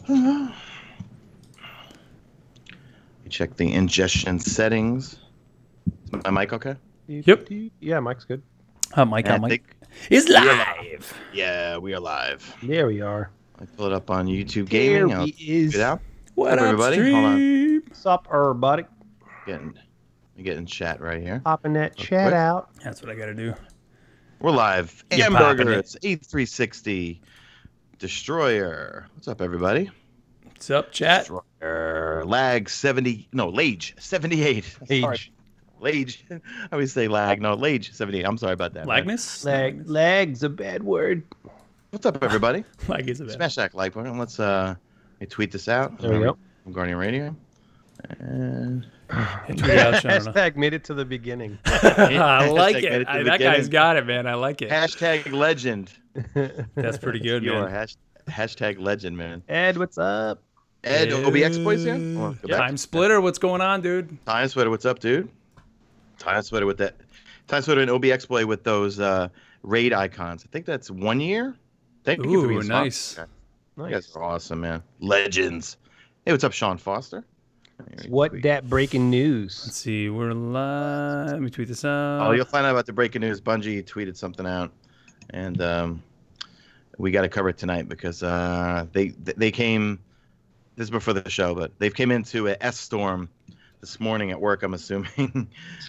You check the ingestion settings. Is my mic okay? Yep. Yeah, Mike's good. Mike is live. Yeah, we are live. There we are. I pull it up on YouTube Gaming. There he is. Get out. What up, everybody? stream? Hold on. What's up, everybody? Getting chat right here. Popping that chat out. That's what I gotta do. We're live. You Hamburger. popping it. It's 8360. Destroyer. What's up, everybody? What's up, chat? Destroyer. Lag 70. No, Lage 78. Sorry. Age. Lage. I always say lag. No, Lage 78. I'm sorry about that. man. Lagness? Lag's a bad word. What's up, everybody? Lag is a bit. Smash that like button. Let's tweet this out. There we go. From Guardian Radio. And Hashtag made it to the beginning. I like Hashtag made it. to the That beginning. guy's got it, man. I like it. Hashtag legend. That's pretty good, You are man. hashtag legend, man. Ed, what's up? Ed, OBX boys here. Go back. Time Splitter, what's going on, dude? Time Sweater, what's up, dude? Time Sweater with that. Time Sweater and OBX boy with those raid icons. I think that's 1 year. Thank you for being Ooh, sponsored. nice. You guys are awesome, man. Legends. Hey, what's up, Sean Foster? What that breaking news? Let's see, we're live. Let me tweet this out. Oh, you'll find out about the breaking news. Bungie tweeted something out, and we got to cover it tonight because they came. This is before the show, but they came into a S storm this morning at work. I'm assuming,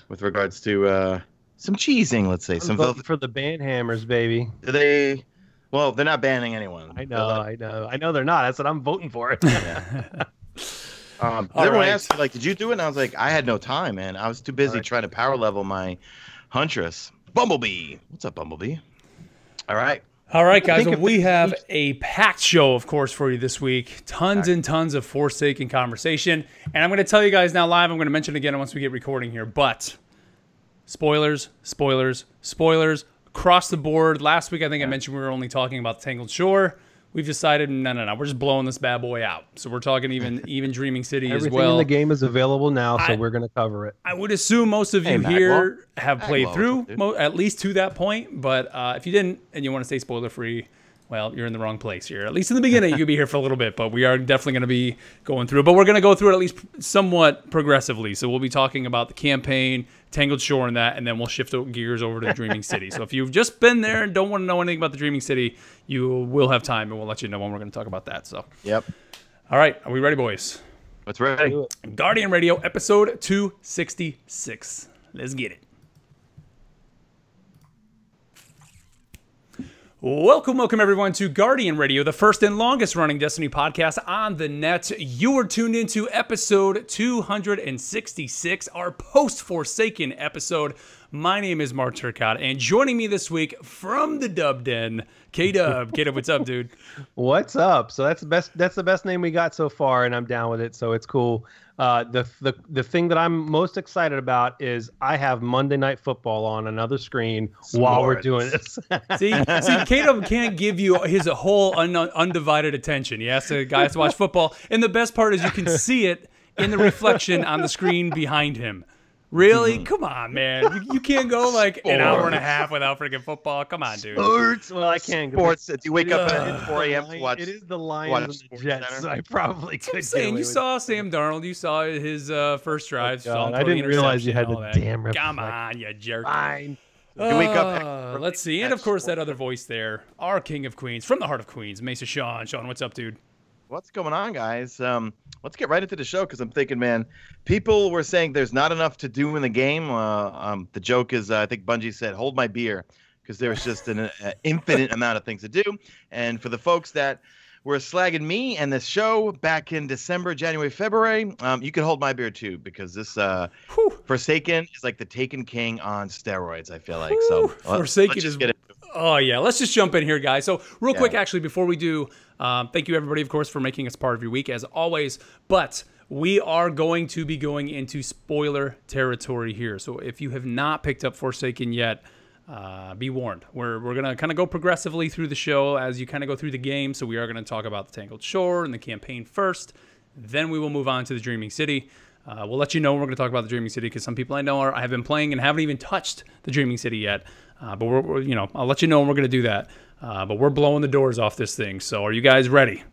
with regards to some cheesing. Let's say I'm some. voting for the band hammers, baby. Do they? Well, they're not banning anyone. I know they're not. That's what I'm voting for. Everyone right. asked me, like, did you do it? And I was like, I had no time, man. I was too busy trying to power level my Huntress. Bumblebee. What's up, Bumblebee? All right. All right, guys. Think Well, of we the- have a packed show, of course, for you this week. Tons and tons of Forsaken conversation. And I'm going to tell you guys now live. I'm going to mention it again once we get recording here. But spoilers, spoilers, spoilers across the board. Last week, I think I mentioned we were only talking about the Tangled Shore. We've decided, no. We're just blowing this bad boy out. So we're talking even Dreaming City as Everything well. in the game is available now, so we're going to cover it. I would assume most of you Mac, here have played Mac, through dude. at least to that point. But if you didn't and you want to stay spoiler free, well, you're in the wrong place here. At least in the beginning, you could be here for a little bit. But we are definitely going to be going through. But we're going to go through it at least somewhat progressively. So we'll be talking about the campaign, Tangled Shore, and that, and then we'll shift gears over to Dreaming City. So if you've just been there and don't want to know anything about the Dreaming City, you will have time, and we'll let you know when we're going to talk about that. So, Yep. all right, are we ready, boys? What's ready? Do it. Guardian Radio, episode 266. Let's get it. Welcome everyone to Guardian Radio, the first and longest running Destiny podcast on the net. You are tuned into episode 266, our post-Forsaken episode. My name is Mark Turcotte, and joining me this week from the Dub Den, K-Dub. K-Dub, what's up, dude? What's up? So that's the best name we got so far, and I'm down with it. So it's cool. The thing that I'm most excited about is I have Monday Night Football on another screen while we're doing this. See, K-Dub can't give you his whole undivided attention. He has to watch football, and the best part is you can see it in the reflection on the screen behind him. Really? Come on, man. You can't go like an hour and a half without freaking football. Come on, dude. Sports. Well, I can't go. Sports. Do you wake up It is at 4 a.m. to watch? It is the watch Lions and the Sports Jets. Center? So I probably could. I'm saying, you saw Sam Darnold. You saw his first drive. Saw him I throw the didn't realize you had interception, the all that. damn reflex. Come on, you jerk. Fine. You wake up. Let's see. And of course, that other voice there, our King of Queens, from the heart of Queens, Mesa Sean. Sean, what's up, dude? What's going on, guys? Let's get right into the show because I'm thinking, man, people were saying there's not enough to do in the game. The joke is, I think Bungie said, hold my beer, because there's just an infinite amount of things to do. And for the folks that were slagging me and this show back in December, January, February, you can hold my beer too, because this Forsaken is like the Taken King on steroids, I feel like. So Forsaken let's just is... get it. Oh, yeah. Let's just jump in here, guys. So real quick, actually, before we do, thank you, everybody, of course, for making us part of your week, as always. But we are going to be going into spoiler territory here. So if you have not picked up Forsaken yet, be warned. We're going to kind of go progressively through the show as you kind of go through the game. So we are going to talk about the Tangled Shore and the campaign first. Then we will move on to the Dreaming City. We'll let you know when we're going to talk about the Dreaming City, because some people I know have been playing and haven't even touched the Dreaming City yet. But I'll let you know when we're going to do that. But we're blowing the doors off this thing. So are you guys ready?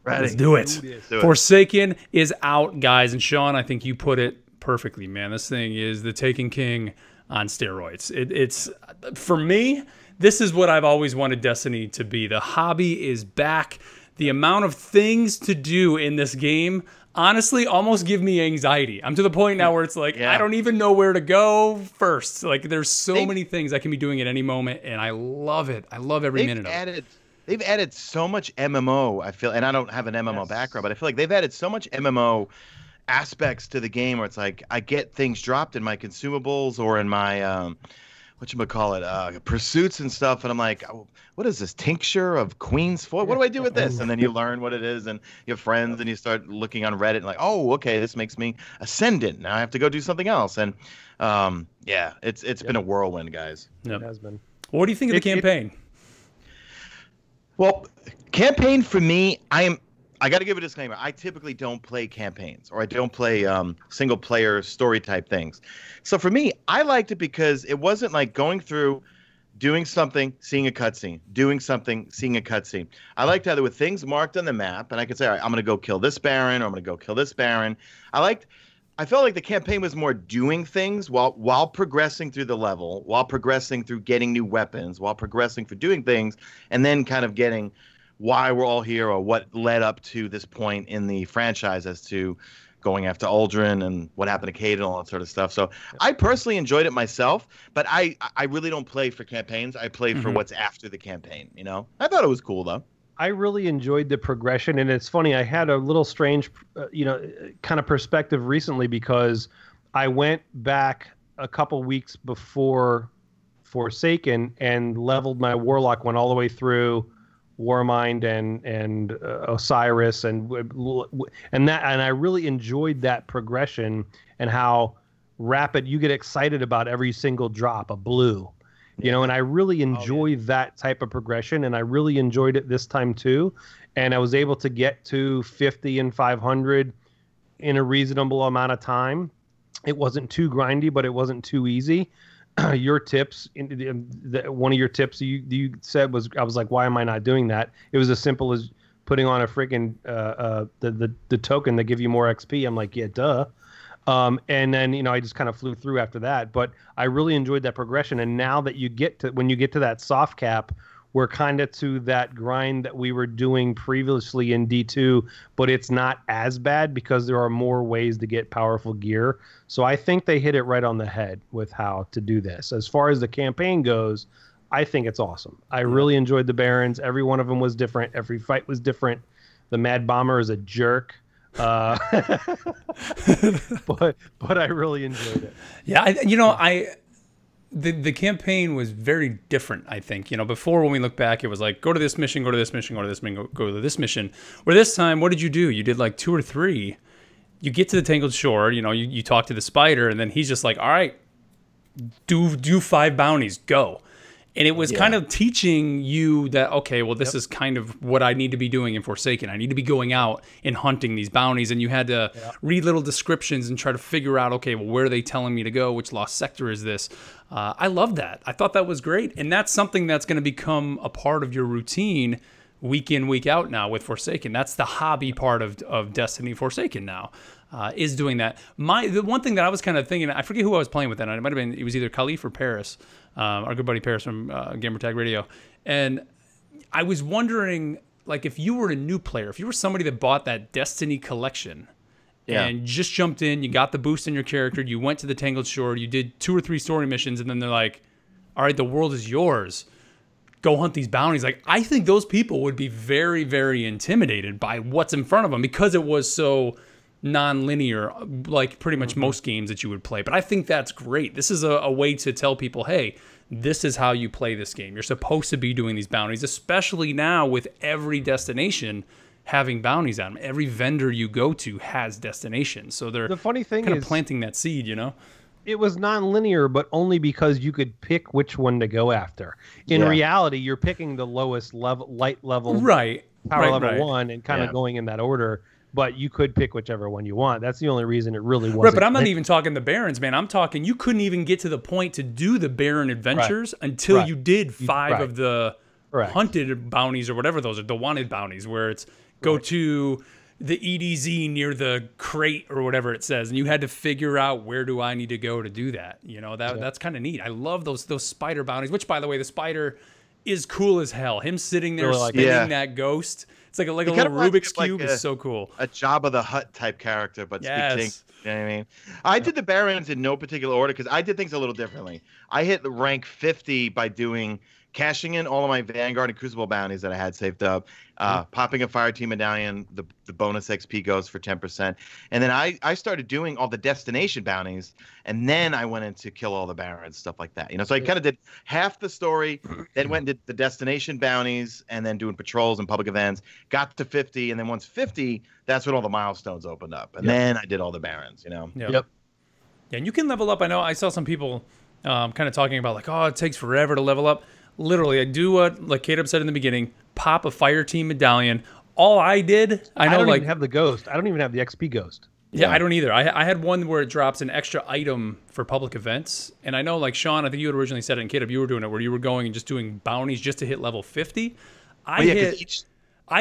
Ready. Let's do it. Forsaken is out, guys. And Sean, I think you put it perfectly, man. This thing is the Taken King on steroids. It's for me, this is what I've always wanted Destiny to be. The hobby is back. The amount of things to do in this game, honestly, almost give me anxiety. I'm to the point now where it's like, I don't even know where to go first. Like, there's so many things I can be doing at any moment, and I love it. I love every minute of it. They've added so much MMO, I feel, and I don't have an MMO background, but I feel like they've added so much MMO aspects to the game where it's like I get things dropped in my consumables or in my pursuits and stuff, and I'm like, oh, what is this tincture of Queen's Foot? What do I do with this? And then you learn what it is, and you have friends, and you start looking on Reddit and like, oh, okay, this makes me Ascendant. Now I have to go do something else, and it's been a whirlwind, guys. It has been. What do you think of the campaign? Well, campaign for me, I got to give a disclaimer. I typically don't play campaigns, or I don't play single player story type things. So for me, I liked it because it wasn't like going through, doing something, seeing a cutscene, doing something, seeing a cutscene. I liked how there were things marked on the map, and I could say, all right, I'm going to go kill this Baron, or I'm going to go kill this Baron. I felt like the campaign was more doing things while progressing through the level, while progressing through getting new weapons, while progressing for doing things, and then kind of getting why we're all here or what led up to this point in the franchise as to going after Aldrin and what happened to Cade and all that sort of stuff. So I personally enjoyed it myself, but I really don't play for campaigns. I play for what's after the campaign, you know? I thought it was cool, though. I really enjoyed the progression, and it's funny. I had a little strange, kind of perspective recently because I went back a couple weeks before Forsaken and leveled my Warlock, went all the way through Warmind and Osiris and I really enjoyed that progression and how rapid you get excited about every single drop of blue. You know, and I really enjoy that type of progression, and I really enjoyed it this time too. And I was able to get to 50 and 500 in a reasonable amount of time. It wasn't too grindy, but it wasn't too easy. Your tips, one of your tips you said was, I was like, why am I not doing that? It was as simple as putting on a freaking the token that give you more XP. I'm like, yeah, duh. And then, I just kind of flew through after that, but I really enjoyed that progression. And now that when you get to that soft cap, we're kind of to that grind that we were doing previously in D2, but it's not as bad because there are more ways to get powerful gear. So I think they hit it right on the head with how to do this. As far as the campaign goes, I think it's awesome. I really enjoyed the Barons. Every one of them was different. Every fight was different. The Mad Bomber is a jerk. But I really enjoyed it. Yeah, the campaign was very different, I think. Before, when we look back, it was like, go to this mission, go to this mission, go to this mission, go to this mission. Where this time, what did you do? You did like 2 or 3. You get to the Tangled Shore, you talk to the spider, and then he's just like, all right, do 5 bounties, go. And it was kind of teaching you that, okay, well, this is kind of what I need to be doing in Forsaken. I need to be going out and hunting these bounties. And you had to read little descriptions and try to figure out, okay, well, where are they telling me to go? Which lost sector is this? I love that. I thought that was great. And that's something that's going to become a part of your routine week in, week out now with Forsaken. That's the hobby part of Destiny Forsaken now. Is doing that. The one thing that I was kind of thinking, I forget who I was playing with then. It was either Khalif or Paris, our good buddy Paris from Gamertag Radio. And I was wondering, like, if you were a new player, if you were somebody that bought that Destiny collection and just jumped in, you got the boost in your character, you went to the Tangled Shore, you did 2 or 3 story missions, and then they're like, all right, the world is yours. Go hunt these bounties. Like, I think those people would be very, very intimidated by what's in front of them because it was so non-linear, like pretty much most games that you would play. But I think that's great. This is a way to tell people, hey, this is how you play this game. You're supposed to be doing these bounties, especially now with every destination having bounties on them. Every vendor you go to has destinations. So the funny thing is planting that seed, It was non-linear, but only because you could pick which one to go after. In reality, you're picking the lowest level, light level, power level 1, and kind of going in that order. But you could pick whichever one you want. That's the only reason it really wasn't. Right, but I'm not even talking the Barons, man. I'm talking you couldn't even get to the point to do the Baron adventures until you did 5 of the hunted bounties or whatever those are, the wanted bounties, where it's go to the EDZ near the crate or whatever it says, and you had to figure out where do I need to go to do that. You know, that's kind of neat. I love those spider bounties, which, by the way, the spider is cool as hell. Him sitting there spinning that ghost. It's like a little Rubik's Cube is so cool. A Jabba the Hutt type character, but speaking. You know what I mean? I did the Barons in no particular order because I did things a little differently. I hit the rank 50 by cashing in all of my Vanguard and Crucible bounties that I had saved up, popping a Fire Team medallion, the bonus XP goes for 10%. And then I started doing all the destination bounties, and then I went in to kill all the Barons, stuff like that. You know, so I kind of did half the story, then went and did the destination bounties, and then doing patrols and public events, got to 50, and then once 50, that's when all the milestones opened up. And then I did all the Barons, you know? Yeah, and you can level up. I know I saw some people kind of talking about like, oh, it takes forever to level up. Literally, I do what like Caleb said in the beginning, pop a Fire Team medallion. All I did, I don't even have the ghost. I don't even have the XP ghost. Yeah, I don't either. I had one where it drops an extra item for public events. And I know, like, Sean, I think you had originally said it, and Caleb, you were doing it, where you were going and just doing bounties just to hit level 50. I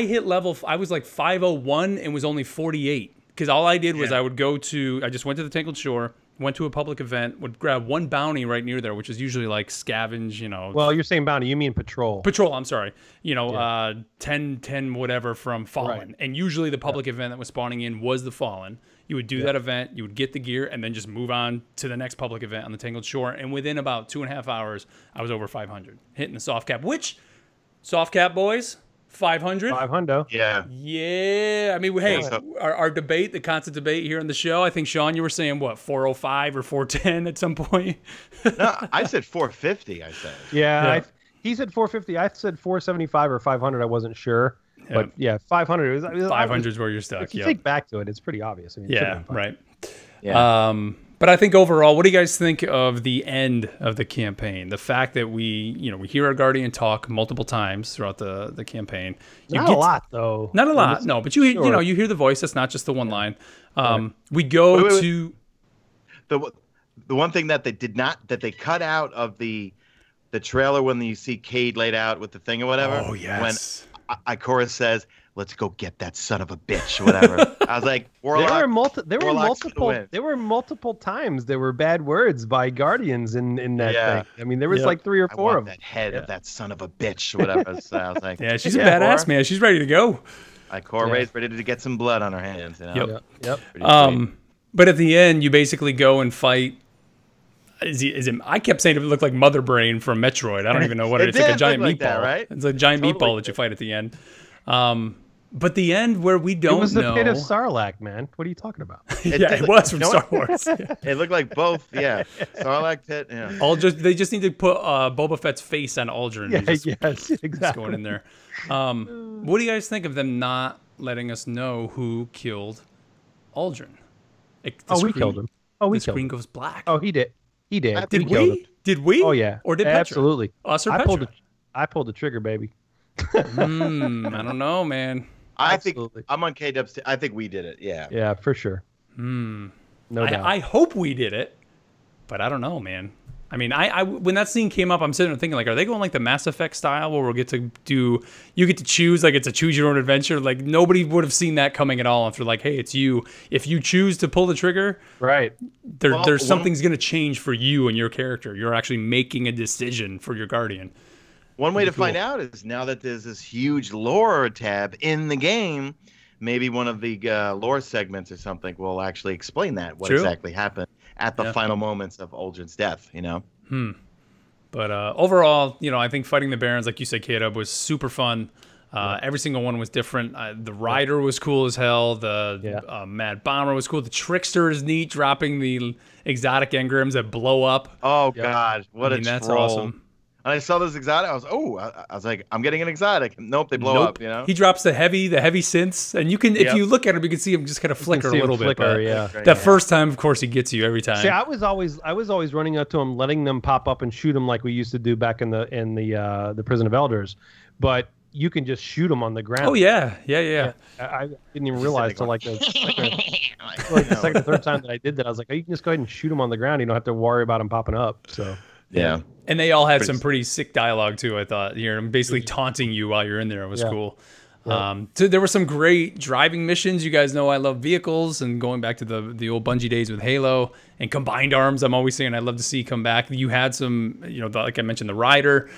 hit level, I was like 501 and was only 48. Because all I did was I just went to the Tangled Shore, went to a public event, would grab one bounty right near there, which is usually like scavenge, you know. Well, you're saying bounty, you mean patrol. Patrol, I'm sorry. You know, 10 whatever from Fallen. Right. And usually the public event that was spawning in was the Fallen. You would do that event, you would get the gear, and then just move on to the next public event on the Tangled Shore. And within about 2.5 hours, I was over 500, hitting the soft cap. Which, soft cap, boys, 500? 500. Yeah. Yeah. I mean, hey, our debate, the constant debate here on the show, I think, Sean, you were saying, what, 405 or 410 at some point? No, I said 450, I said. Yeah. He said 450. I said 475 or 500. I wasn't sure. Yeah. But yeah, 500. 500 is where you're stuck. If you think back to it, it's pretty obvious. I mean, right. Yeah. But I think overall, what do you guys think of the end of the campaign? The fact that we hear our Guardian talk multiple times throughout the campain. Not a lot, though. Not a lot, no. But you hear the voice. That's not just the one line. We go to the one thing that they cut out of the trailer when you see Cade laid out with the thing or whatever. Oh yes. When Ikora says, "Let's go get that son of a bitch," or whatever. I was like, Warlock, there were multiple times there were bad words by Guardians in that thing. I mean, there was like 3 or 4 of them. That head of that son of a bitch, or whatever. So I was like, yeah, she's a badass, man. She's ready to go. Ikora's ready to get some blood on her hands. You know? Yep. But at the end, you basically go and fight. I kept saying it looked like Mother Brain from Metroid. I don't even know what it is. It's like a giant meatball, that, right? It's a giant meatball that you fight at the end. But the end where we don't know. It was the pit of Sarlacc, man. What are you talking about? It was from Star Wars. It looked like both. Yeah, Sarlacc pit. Yeah. They just need to put Boba Fett's face on Aldrin. Yes, exactly. Just going in there. What do you guys think of them not letting us know who killed Aldrin? We killed him. The screen goes black. Oh, he did. He did. Did we? Did we? Oh yeah. Or did Petra? Absolutely. Us or Petra? I pulled the trigger, baby. I don't know, man. I think I'm on K-Dub's. I think we did it. Yeah. Yeah, for sure. No doubt. I hope we did it, but I don't know, man. I mean, when that scene came up, I'm sitting there thinking, like, are they going like the Mass Effect style where you get to choose, like it's a choose your own adventure? Like nobody would have seen that coming at all. If they're like, hey, it's you. If you choose to pull the trigger, right? There's something's going to change for you and your character. You're actually making a decision for your Guardian. One way to find out is now that there's this huge lore tab in the game, maybe one of the lore segments or something will actually explain what exactly happened at the final moments of Aldrin's death, you know? But overall, I think fighting the Barons, like you said, K-Dub, was super fun. Every single one was different. The Rider was cool as hell. The Mad Bomber was cool. The Trickster is neat, dropping the exotic engrams that blow up. Oh, God. What a troll. That's awesome. And I saw this exotic. I was like, I'm getting an exotic. Nope, they blow up. You know. He drops the heavy synths, and you can, if you look at him, you can see him just kind of flicker a little bit. But first time, of course, he gets you every time. See, I was always running up to him, letting them pop up and shoot him like we used to do back in the Prison of Elders, but you can just shoot them on the ground. Oh yeah. I didn't even realize till like the second or third time that I did that. I was like, oh, you can just go ahead and shoot them on the ground. You don't have to worry about them popping up. So. Yeah. And they all had some pretty sick dialogue too, I thought. Basically taunting you while you're in there. It was cool. So there were some great driving missions. You guys know I love vehicles, and going back to the old Bungie days with Halo and combined arms, I'm always saying I'd love to see come back. You had some, like I mentioned, the Rider.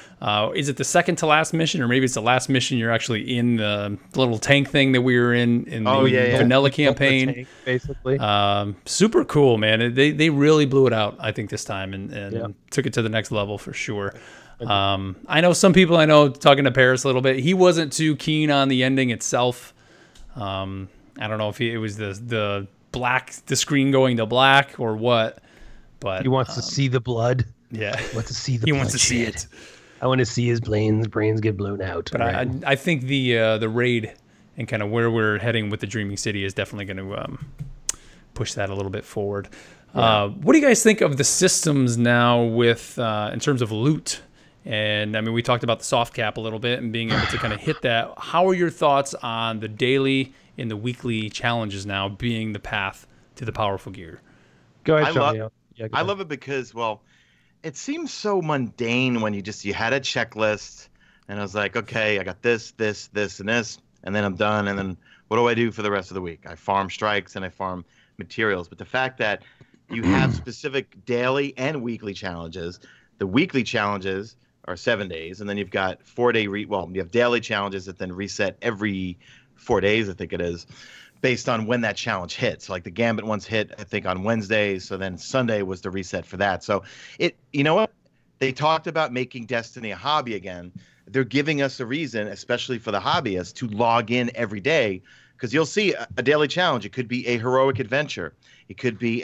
Is it the second to last mission, or maybe it's the last mission you're actually in the little tank thing that we were in the vanilla campaign? Tank, basically. Super cool, man. They really blew it out, I think, this time, and took it to the next level for sure. I know some people talking to Paris a little bit, he wasn't too keen on the ending itself. I don't know if it was the screen going to black or what, but he wants to see the blood. Yeah, he wants to see the he blood wants to see it. I want to see his brains get blown out. But right. I think the raid and kind of where we're heading with the Dreaming City is definitely going to push that a little bit forward. Yeah. What do you guys think of the systems now with in terms of loot? And I mean, we talked about the soft cap a little bit and being able to kind of hit that. How are your thoughts on the daily and the weekly challenges now being the path to the powerful gear? Go ahead, Sean. I love it because, well, it seems so mundane when you had a checklist and I was like, okay, I got this, this, this, and this, and then I'm done. And then what do I do for the rest of the week? I farm strikes and I farm materials. But the fact that you have specific daily and weekly challenges, the weekly challenges are 7 days, and then you've got 4-day you have daily challenges that then reset every 4 days, I think it is, based on when that challenge hits. So like the Gambit ones hit, I think, on Wednesday, so then Sunday was the reset for that. So you know what? They talked about making Destiny a hobby again. They're giving us a reason, especially for the hobbyists, to log in every day, because you'll see a daily challenge. It could be a heroic adventure. It could be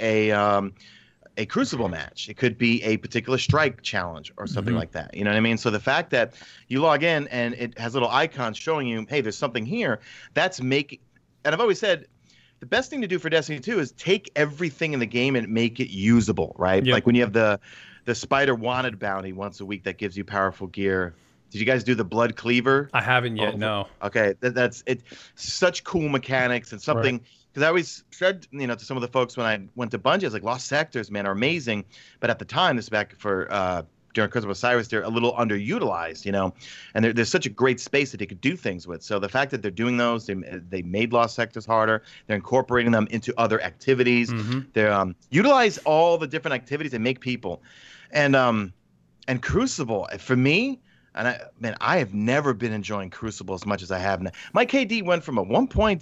a Crucible match. It could be a particular strike challenge or something like that. You know what I mean? So the fact that you log in and it has little icons showing you, hey, there's something here, that's making. And I've always said the best thing to do for Destiny 2 is take everything in the game and make it usable, right? Yep. Like when you have the Spider Wanted bounty once a week that gives you powerful gear. Did you guys do the Blood Cleaver? I haven't yet, no. Okay, that's it. Such cool mechanics and something. Right. Because I always said, to some of the folks when I went to Bungie, I was like, Lost Sectors, man, are amazing. But at the time, this is back for during Curse of Osiris, they're a little underutilized, and there's such a great space that they could do things with. So the fact that they're doing those, they made Lost Sectors harder. They're incorporating them into other activities. They're utilize all the different activities and make people. And Crucible, for me, I have never been enjoying Crucible as much as I have now. My KD went from a 1.20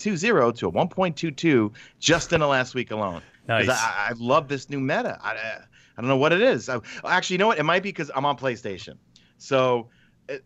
to a 1.22 just in the last week alone. Nice. I love this new meta. I don't know what it is. Actually, you know what? It might be because I'm on PlayStation. So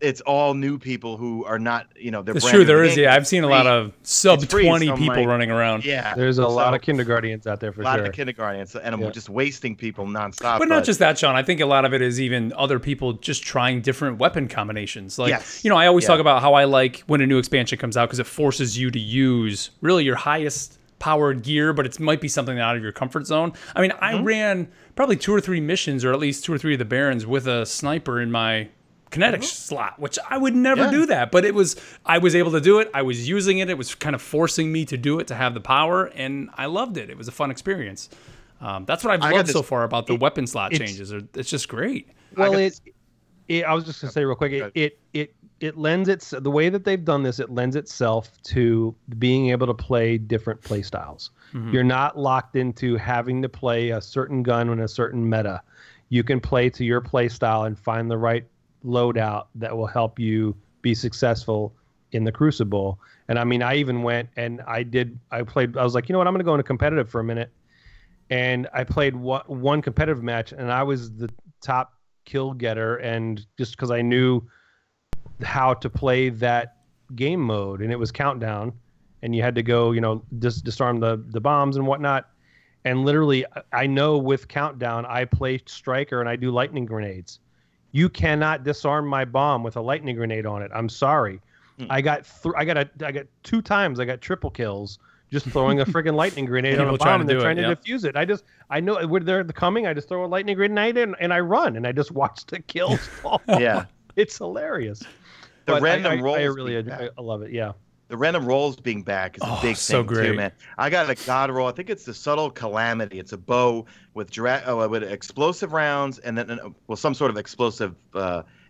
it's all new people who are not, they're It's true. There is, I've seen a lot of sub-20 people running around. Yeah. There's a lot of kindergartens out there for sure. A lot of kindergartens, and I'm just wasting people nonstop. But not just that, Sean. I think a lot of it is even other people just trying different weapon combinations. Like, I always talk about how I like when a new expansion comes out because it forces you to use really your highest powered gear, but it might be something out of your comfort zone. I mean, I ran probably 2 or 3 missions, or at least 2 or 3 of the Barons with a sniper in my kinetic slot, which I would never do that, but I was able to do it. I was using it. It was kind of forcing me to do it, to have the power, and I loved it. It was a fun experience. That's what I've loved so far about the weapon slot changes. It's just great. Well, I was just gonna say real quick, it lends the way that they've done this, it lends itself to being able to play different play styles. You're not locked into having to play a certain gun in a certain meta. You can play to your play style and find the right loadout that will help you be successful in the Crucible. And I mean, I even went and I was like, you know what, I'm gonna go into competitive for a minute. And I played one competitive match, and I was the top kill getter, and just because I knew how to play that game mode, and it was countdown, and you had to go, disarm the bombs and whatnot. And literally, I know with countdown, I play striker and I do lightning grenades. You cannot disarm my bomb with a lightning grenade on it. I'm sorry. I got 2 times. I got triple kills just throwing a friggin' lightning grenade on a bomb and they're trying to defuse it. I know when they're coming. I just throw a lightning grenade in and I run and I just watch the kills fall. Yeah, it's hilarious. The random rolls. I love it. Yeah. The random rolls being back is a big thing too, man. I got a god roll. I think it's the Subtle Calamity. It's a bow with explosive rounds and then some sort of explosive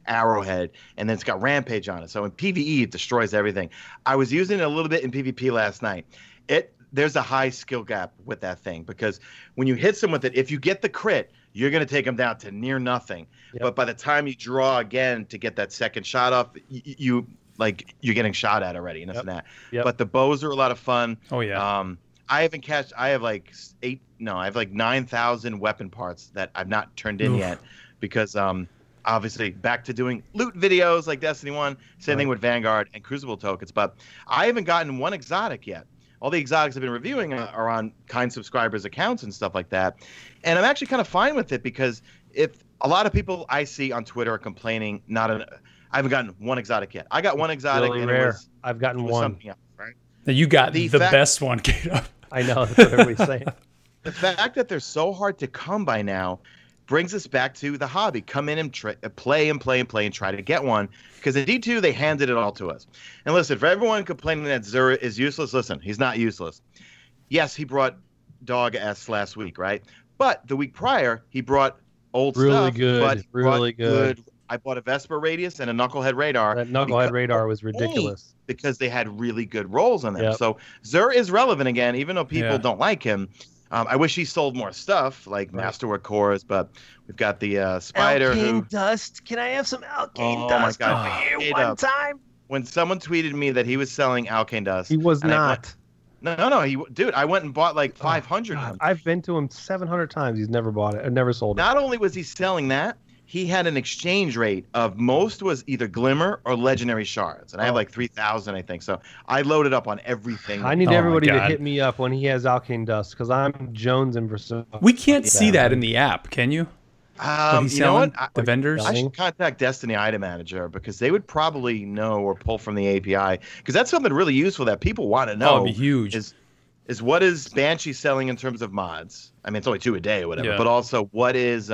Arrowhead, and then it's got Rampage on it. So in PvE, it destroys everything. I was using it a little bit in PvP last night. There's a high skill gap with that thing, because when you hit someone with it, if you get the crit, you're going to take them down to near nothing. Yep. But by the time you draw again to get that second shot off, you're getting shot at already and this and that. Yep. But the bows are a lot of fun. Oh yeah. I have like 9,000 weapon parts that I've not turned in yet, because obviously back to doing loot videos like Destiny 1, same thing with Vanguard and Crucible tokens. But I haven't gotten one exotic yet. All the exotics I've been reviewing are on kind subscribers' accounts and stuff like that. And I'm actually kind of fine with it, because if a lot of people I see on Twitter are complaining, I haven't gotten one exotic yet. I got one exotic. Really and rare. I've gotten one. Something else, right? You got the best one, Kato. I know. That's what everybody's saying. The fact that they're so hard to come by now brings us back to the hobby. Come in and play and try to get one. Because in D2, they handed it all to us. And listen, for everyone complaining that Xur is useless, listen, he's not useless. Yes, he brought Dog S last week, right? But the week prior, he brought old stuff. Really good. I bought a Vesper Radius and a Knucklehead Radar. That Knucklehead Radar was ridiculous. Because they had really good rolls on them. Yep. So Xur is relevant again, even though people don't like him. I wish he sold more stuff, like Masterwork cores, but we've got the Spider. Alkane Dust. Can I have some Alkane Dust? Oh, my God. One time? When someone tweeted me that he was selling Alkane Dust. He was not. No. Dude, I went and bought like 500 of them. I've been to him 700 times. He's never bought it. I've never sold it. Not only was he selling that, he had an exchange rate of most was either Glimmer or Legendary Shards. And I have like 3,000, I think. So I loaded up on everything. I need everybody to hit me up when he has Alkane Dust, because I'm jonesing for some. We can't see that in the app, can you? You know what? The vendors? I should contact Destiny Item Manager, because they would probably know or pull from the API. Because that's something really useful that people want to know. Oh, it'd be huge. Is what is Banshee selling in terms of mods? I mean, it's only 2 a day or whatever. But also, what is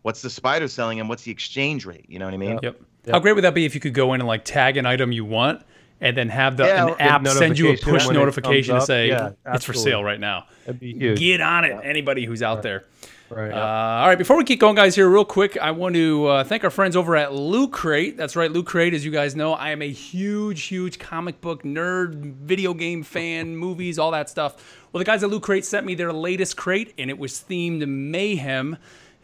what's the Spider selling and what's the exchange rate? You know what I mean? Yep. How great would that be if you could go in and like tag an item you want, and then have an app send you a push notification to say it's for sale right now? That'd be huge. Get on it, anybody who's out there. Right. All right, before we keep going, guys, here real quick, I want to thank our friends over at Loot Crate. That's right, Loot Crate, as you guys know, I am a huge comic book nerd, video game fan, movies, all that stuff. Well, the guys at Loot Crate sent me their latest crate, and it was themed Mayhem.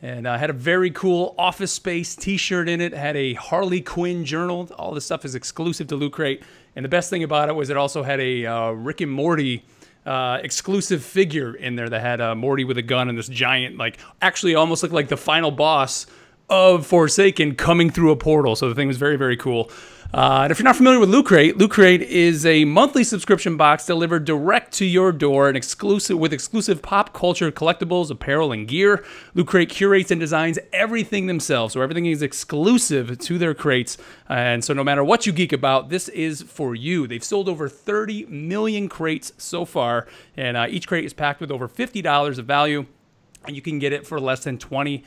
And I had a very cool Office Space t-shirt in it, had a Harley Quinn journal. All this stuff is exclusive to Loot Crate. And the best thing about it was it also had a Rick and Morty exclusive figure in there that had Morty with a gun and this giant, like, actually almost looked like the final boss of Forsaken coming through a portal. So the thing was very cool. And if you're not familiar with Loot Crate is a monthly subscription box delivered direct to your door and with exclusive pop culture collectibles, apparel, and gear. Loot Crate curates and designs everything themselves, so everything is exclusive to their crates. And so no matter what you geek about, this is for you. They've sold over 30 million crates so far, and each crate is packed with over $50 of value, and you can get it for less than $20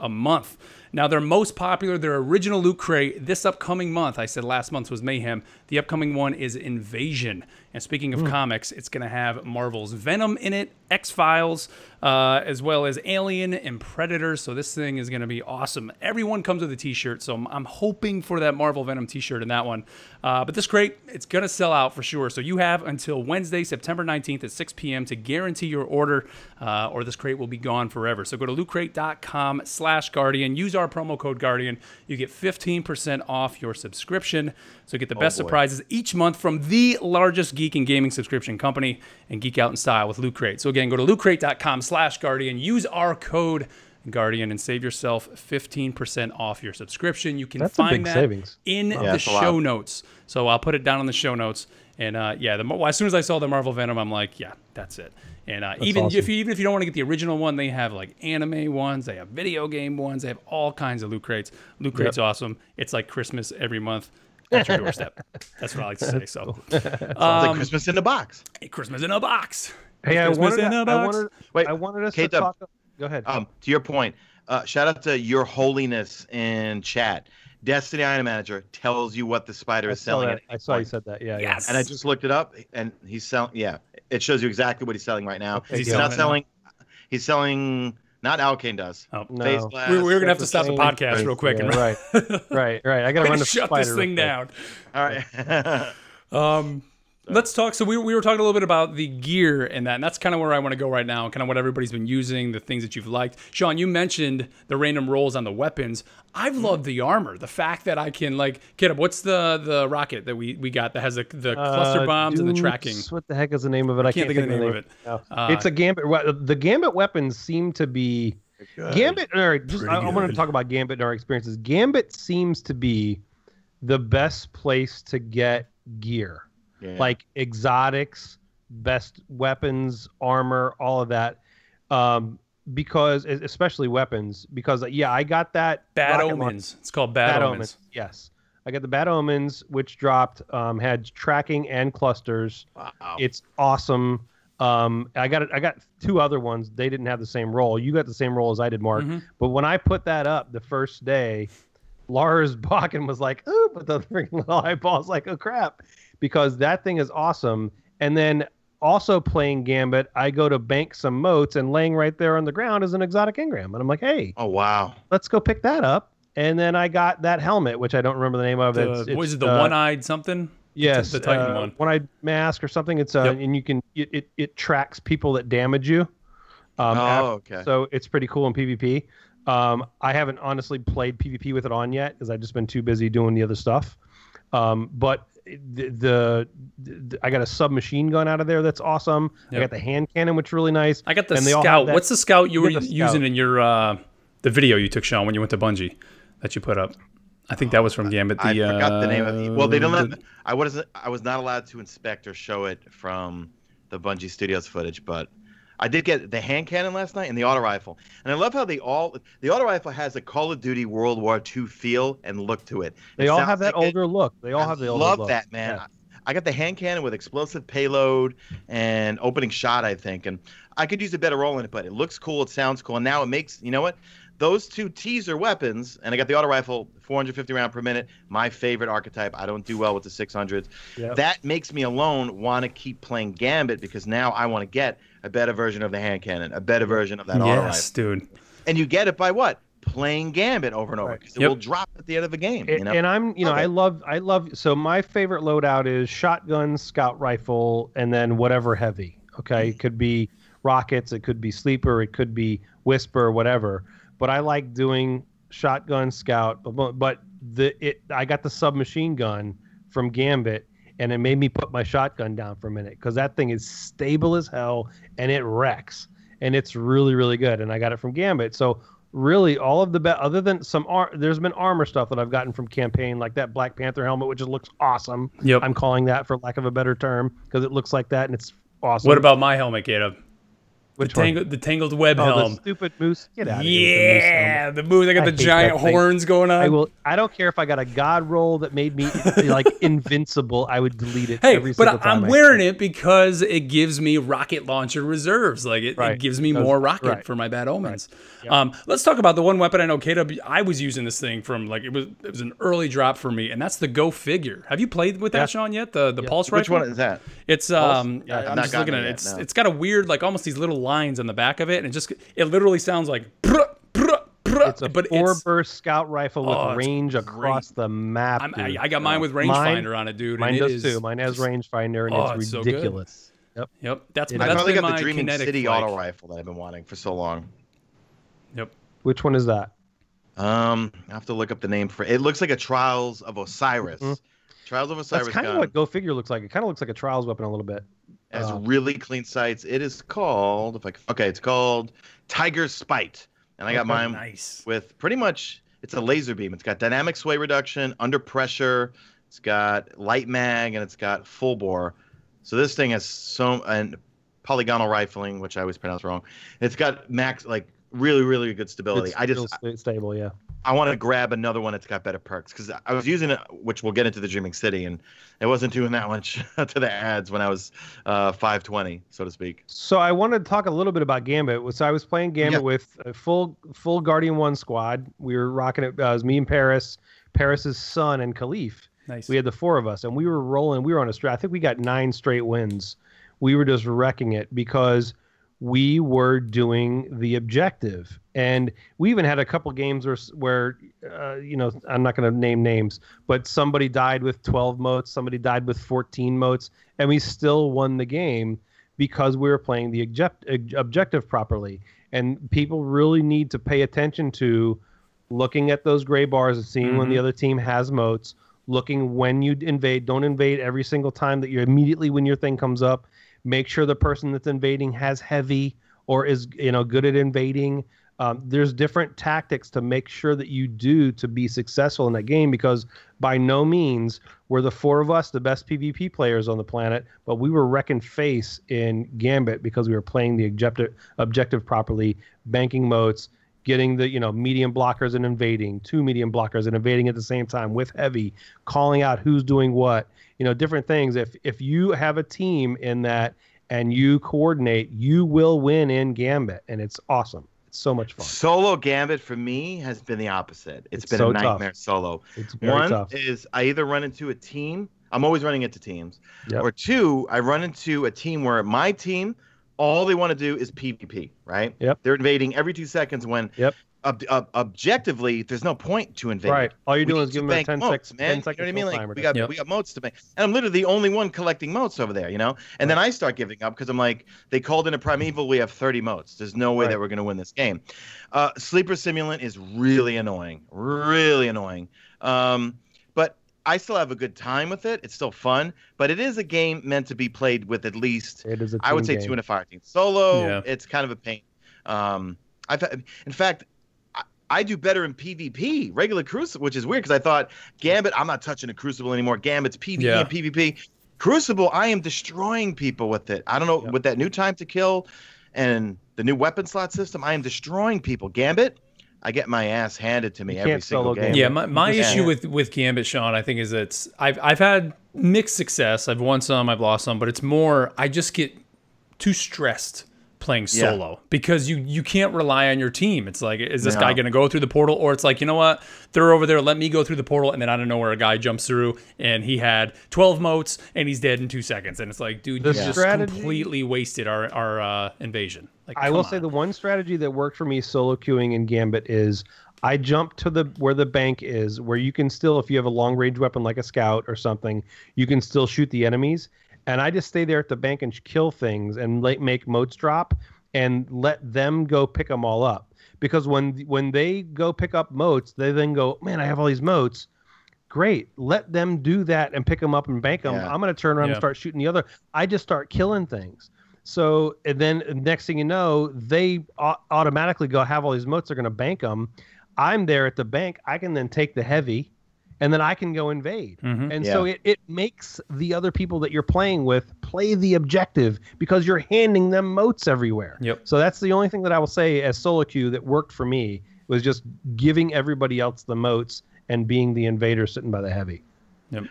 a month. Now, their most popular, their original Loot Crate, this upcoming month, I said last month was Mayhem. The upcoming one is Invasion. And speaking of comics, it's going to have Marvel's Venom in it, X-Files, as well as Alien and Predator. So this thing is going to be awesome. Everyone comes with a t-shirt, so I'm hoping for that Marvel Venom t-shirt in that one. But this crate, it's going to sell out for sure. So you have until Wednesday, September 19th at 6 p.m. to guarantee your order, or this crate will be gone forever. So go to lootcrate.com/Guardian. Use our promo code Guardian. You get 15% off your subscription. So get the best surprises each month from the largest geek and gaming subscription company, and geek out in style with Loot Crate. So again, go to lootcrate.com/Guardian. Use our code Guardian and save yourself 15% off your subscription. You can find that savings in the show notes. So I'll put it down in the show notes. And as soon as I saw the Marvel Venom, I'm like, yeah, that's it. And even if you don't want to get the original one, they have like anime ones, they have video game ones, they have all kinds of Loot Crates. Loot Crate's awesome. It's like Christmas every month at your doorstep. That's what I like to say. So, like Christmas in a box. Christmas in a box. Hey, I wanted us to talk. Go ahead. To your point, shout out to Your Holiness in chat. Destiny Item Manager tells you what the Spider is selling. I saw you said that. Yeah. Yes. And I just looked it up, and he's selling. Yeah, it shows you exactly what he's selling right now. Okay, He's not selling. He's selling Not Alkane does. Oh, No. Phase blast. we were gonna have to stop the same podcast place. real quick. Yeah, And right. I gotta run to shut Spider this real thing quick. down. All right. Let's talk. So we were talking a little bit about the gear and that, and that's kind of where I want to go right now, kind of what everybody's been using, the things that you've liked. Sean, you mentioned the random rolls on the weapons. I've loved the armor. The fact that I can, like, Kid, what's the rocket that we got that has the cluster bombs and the tracking? What the heck is the name of it? I can't think of the name of it. No. It's a Gambit. The Gambit weapons seem to be Gambit. Or just I want to talk about Gambit and our experiences. Gambit seems to be the best place to get gear. Yeah. Like exotics, best weapons, armor, all of that. Because especially weapons, because I got that Bad Omens. It's called Bad Omens. Yes, I got the Bad Omens, which dropped, had tracking and clusters. Wow. It's awesome. I got two other ones. They didn't have the same role. You got the same role as I did, Mark. But when I put that up the first day, Lars Bakken was like, "Oh," but the freaking little eyeball's like, "Oh crap." Because that thing is awesome. And then also playing Gambit, I go to bank some motes, and laying right there on the ground is an exotic engram. And I'm like, hey, oh wow, let's go pick that up. And then I got that helmet, which I don't remember the name of. Was it the one-eyed something? Yes, the Titan one. One-eyed mask or something. It's and you can it tracks people that damage you. Okay. So it's pretty cool in PvP. I haven't honestly played PvP with it on yet because I've just been too busy doing the other stuff. But I got a submachine gun out of there that's awesome. Yep. I got the hand cannon, which is really nice. I got the scout. What's the scout you were using in your the video you took, Sean, when you went to Bungie that you put up? I think that was from Gambit. I forgot the name of it. Well, they don't let. I was not allowed to inspect or show it from the Bungie Studios footage, but I did get the hand cannon last night and the auto rifle. And I love how the auto rifle has a Call of Duty World War II feel and look to it. They all have that older look. They all have the older look. Love that, man. Yeah. I got the hand cannon with explosive payload and opening shot, I think. And I could use a better roll in it, but it looks cool. It sounds cool. And now it makes, you know what? Those two teaser weapons, and I got the auto rifle, 450 round per minute, my favorite archetype. I don't do well with the 600s. Yep. That makes me alone want to keep playing Gambit because now I want to get a better version of the hand cannon, a better version of that auto rifle. Yes, dude. And you get it by what? Playing Gambit over and over because it will drop at the end of the game. You know? And I love. So my favorite loadout is shotgun, scout rifle, and then whatever heavy. Okay, it could be rockets, it could be sleeper, it could be whisper, whatever. But I like doing shotgun, scout. But I got the submachine gun from Gambit, and it made me put my shotgun down for a minute because that thing is stable as hell and it wrecks, and it's really, really good. And I got it from Gambit. So really, all of the other than there's been armor stuff that I've gotten from campaign, like that Black Panther helmet, which just looks awesome. Yep. I'm calling that for lack of a better term because it looks like that and it's awesome. What about my helmet, Caleb? Which the tangled web helm. The stupid moose. Get out of here. Yeah, the moose. I got the giant horns going on. I don't care if I got a god roll that made me like invincible. I would delete it. Hey, every single time I'm wearing it because it gives me rocket launcher reserves. Like it gives me more rocket for my Bad Omens. Right. Yep. Let's talk about the one weapon I know, KW. I was using this thing from like it was an early drop for me, and that's the Go Figure. Have you played with that, Sean? Yet the pulse rifle? Which one is that? It's I'm just looking at it. It's got a weird like almost these little lines on the back of it, and it literally sounds like. It's a four-burst scout rifle with range across the map. I got mine with rangefinder on it, dude. Mine does too. Mine has rangefinder, and it's ridiculous. So yep. That's I probably got the Dreaming City auto rifle that I've been wanting for so long. Yep. Which one is that? I have to look up the name for it. It looks like a Trials of Osiris. Mm-hmm. Trials of Osiris. That's kind of what Go Figure looks like. It kind of looks like a Trials weapon a little bit. It has really clean sights. It is called it's called Tiger's Spite. And I got mine with pretty much, it's a laser beam. It's got dynamic sway reduction, under pressure. It's got light mag, and it's got full bore. So this thing has and polygonal rifling, which I always pronounce wrong. It's got max, like really, really good stability. It's stable, yeah. I want to grab another one that's got better perks because I was using it, which we'll get into the Dreaming City, and it wasn't doing that much to the ads when I was 520, so to speak. So I wanted to talk a little bit about Gambit. So I was playing Gambit with a full Guardian 1 squad. We were rocking it. It was me and Paris's son, and Khalif. Nice. We had the four of us, and we were rolling. We were on a strat. I think we got 9 straight wins. We were just wrecking it because we were doing the objective. And we even had a couple games where I'm not going to name names, but somebody died with 12 motes, somebody died with 14 motes, and we still won the game because we were playing the objective properly. And people really need to pay attention to looking at those gray bars and seeing when the other team has motes, looking when you invade. Don't invade every single time that you immediately when your thing comes up. Make sure the person that's invading has heavy or is good at invading. There's different tactics to make sure that you do to be successful in that game, because by no means were the four of us the best PvP players on the planet, but we were wrecking face in Gambit because we were playing the objective properly, banking motes, getting the medium blockers and invading, 2 medium blockers and invading at the same time with heavy, calling out who's doing what, different things. If you have a team in that and you coordinate, you will win in Gambit, and it's awesome. So much fun. Solo Gambit for me has been the opposite. It's been so a nightmare tough. solo. It's very tough. One is I either run into a team. I'm always running into teams. Yep. Or two, I run into a team where my team, all they want to do is PvP, right? Yep. They're invading every 2 seconds when objectively there's no point to invade. Right. All you're doing is give them a 10 motes, seconds. man. 10 You know what I mean? timer. Like we got motes to make, and I'm literally the only one collecting motes over there, And then I start giving up because I'm like, they called in a primeval. We have 30 motes. There's no way that we're gonna win this game. Sleeper Simulant is really annoying, but I still have a good time with it. It's still fun, but it is a game meant to be played with at least, It is a I would say, team game. 2 and a fire team. Solo, Yeah. it's kind of a pain. In fact, I do better in PvP, regular Crucible, which is weird because I thought Gambit, I'm not touching a Crucible anymore. Gambit's PvE and PvP. Crucible, I am destroying people with it. I don't know, with that new time to kill and the new weapon slot system, I am destroying people. Gambit, I get my ass handed to me every single game. Yeah, my issue with Gambit, Sean, I think is that I've had mixed success. I've won some, I've lost some, but it's more I just get too stressed playing solo because you can't rely on your team. It's like, is this guy going to go through the portal? Or it's like, you know what? They're over there. Let me go through the portal. And then out of nowhere, a guy jumps through and he had 12 motes and he's dead in 2 seconds. And it's like, dude, you just completely wasted our invasion. Like, I will say the one strategy that worked for me solo queuing in Gambit is I jump to where the bank is, where you can still, if you have a long range weapon like a scout or something, you can still shoot the enemies. And I just stay there at the bank and kill things and make motes drop and let them go pick them all up. Because when they go pick up motes, they then go, man, I have all these motes. Great. Let them do that and pick them up and bank them. I'm going to turn around and start shooting the other. I just start killing things. So and then next thing you know, they automatically go have all these motes. They're going to bank them. I'm there at the bank. I can then take the heavy. And then I can go invade. So it makes the other people that you're playing with play the objective because you're handing them motes everywhere. So that's the only thing that I will say as solo queue that worked for me was just giving everybody else the motes and being the invader sitting by the heavy.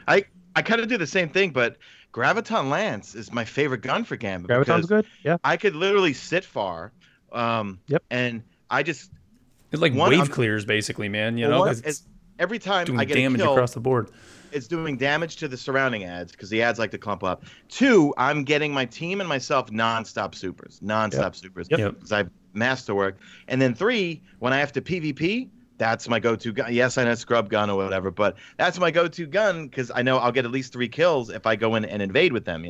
I kind of do the same thing, but Graviton Lance is my favorite gun for Gambit. Graviton's good. Yeah. I could literally sit far. And I just... It's like wave clears, basically, man. Every time doing I get damage a kill, across the board, it's doing damage to the surrounding ads because the ads like to clump up. 2, I'm getting my team and myself nonstop supers because I have masterwork. And then 3, when I have to PvP, that's my go-to gun. Yes, I know scrub gun or whatever, but that's my go-to gun because I know I'll get at least 3 kills if I go in and invade with them.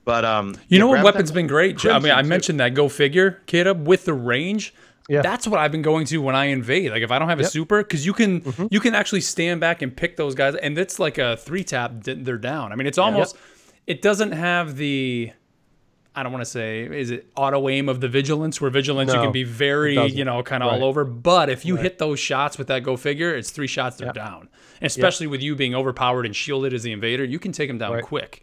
But you know what weapon's been great? I mean, I mentioned that Go Figure, Kid, with the range. That's what I've been going to when I invade. Like if I don't have a super, because you can actually stand back and pick those guys, and it's like a 3-tap. They're down. I mean, it's almost. It doesn't have the. I don't want to say is it auto aim of the vigilance, where vigilance you can be very kind of all over. But if you hit those shots with that Go Figure, it's 3 shots they're down. And especially with you being overpowered and shielded as the invader, you can take them down quick.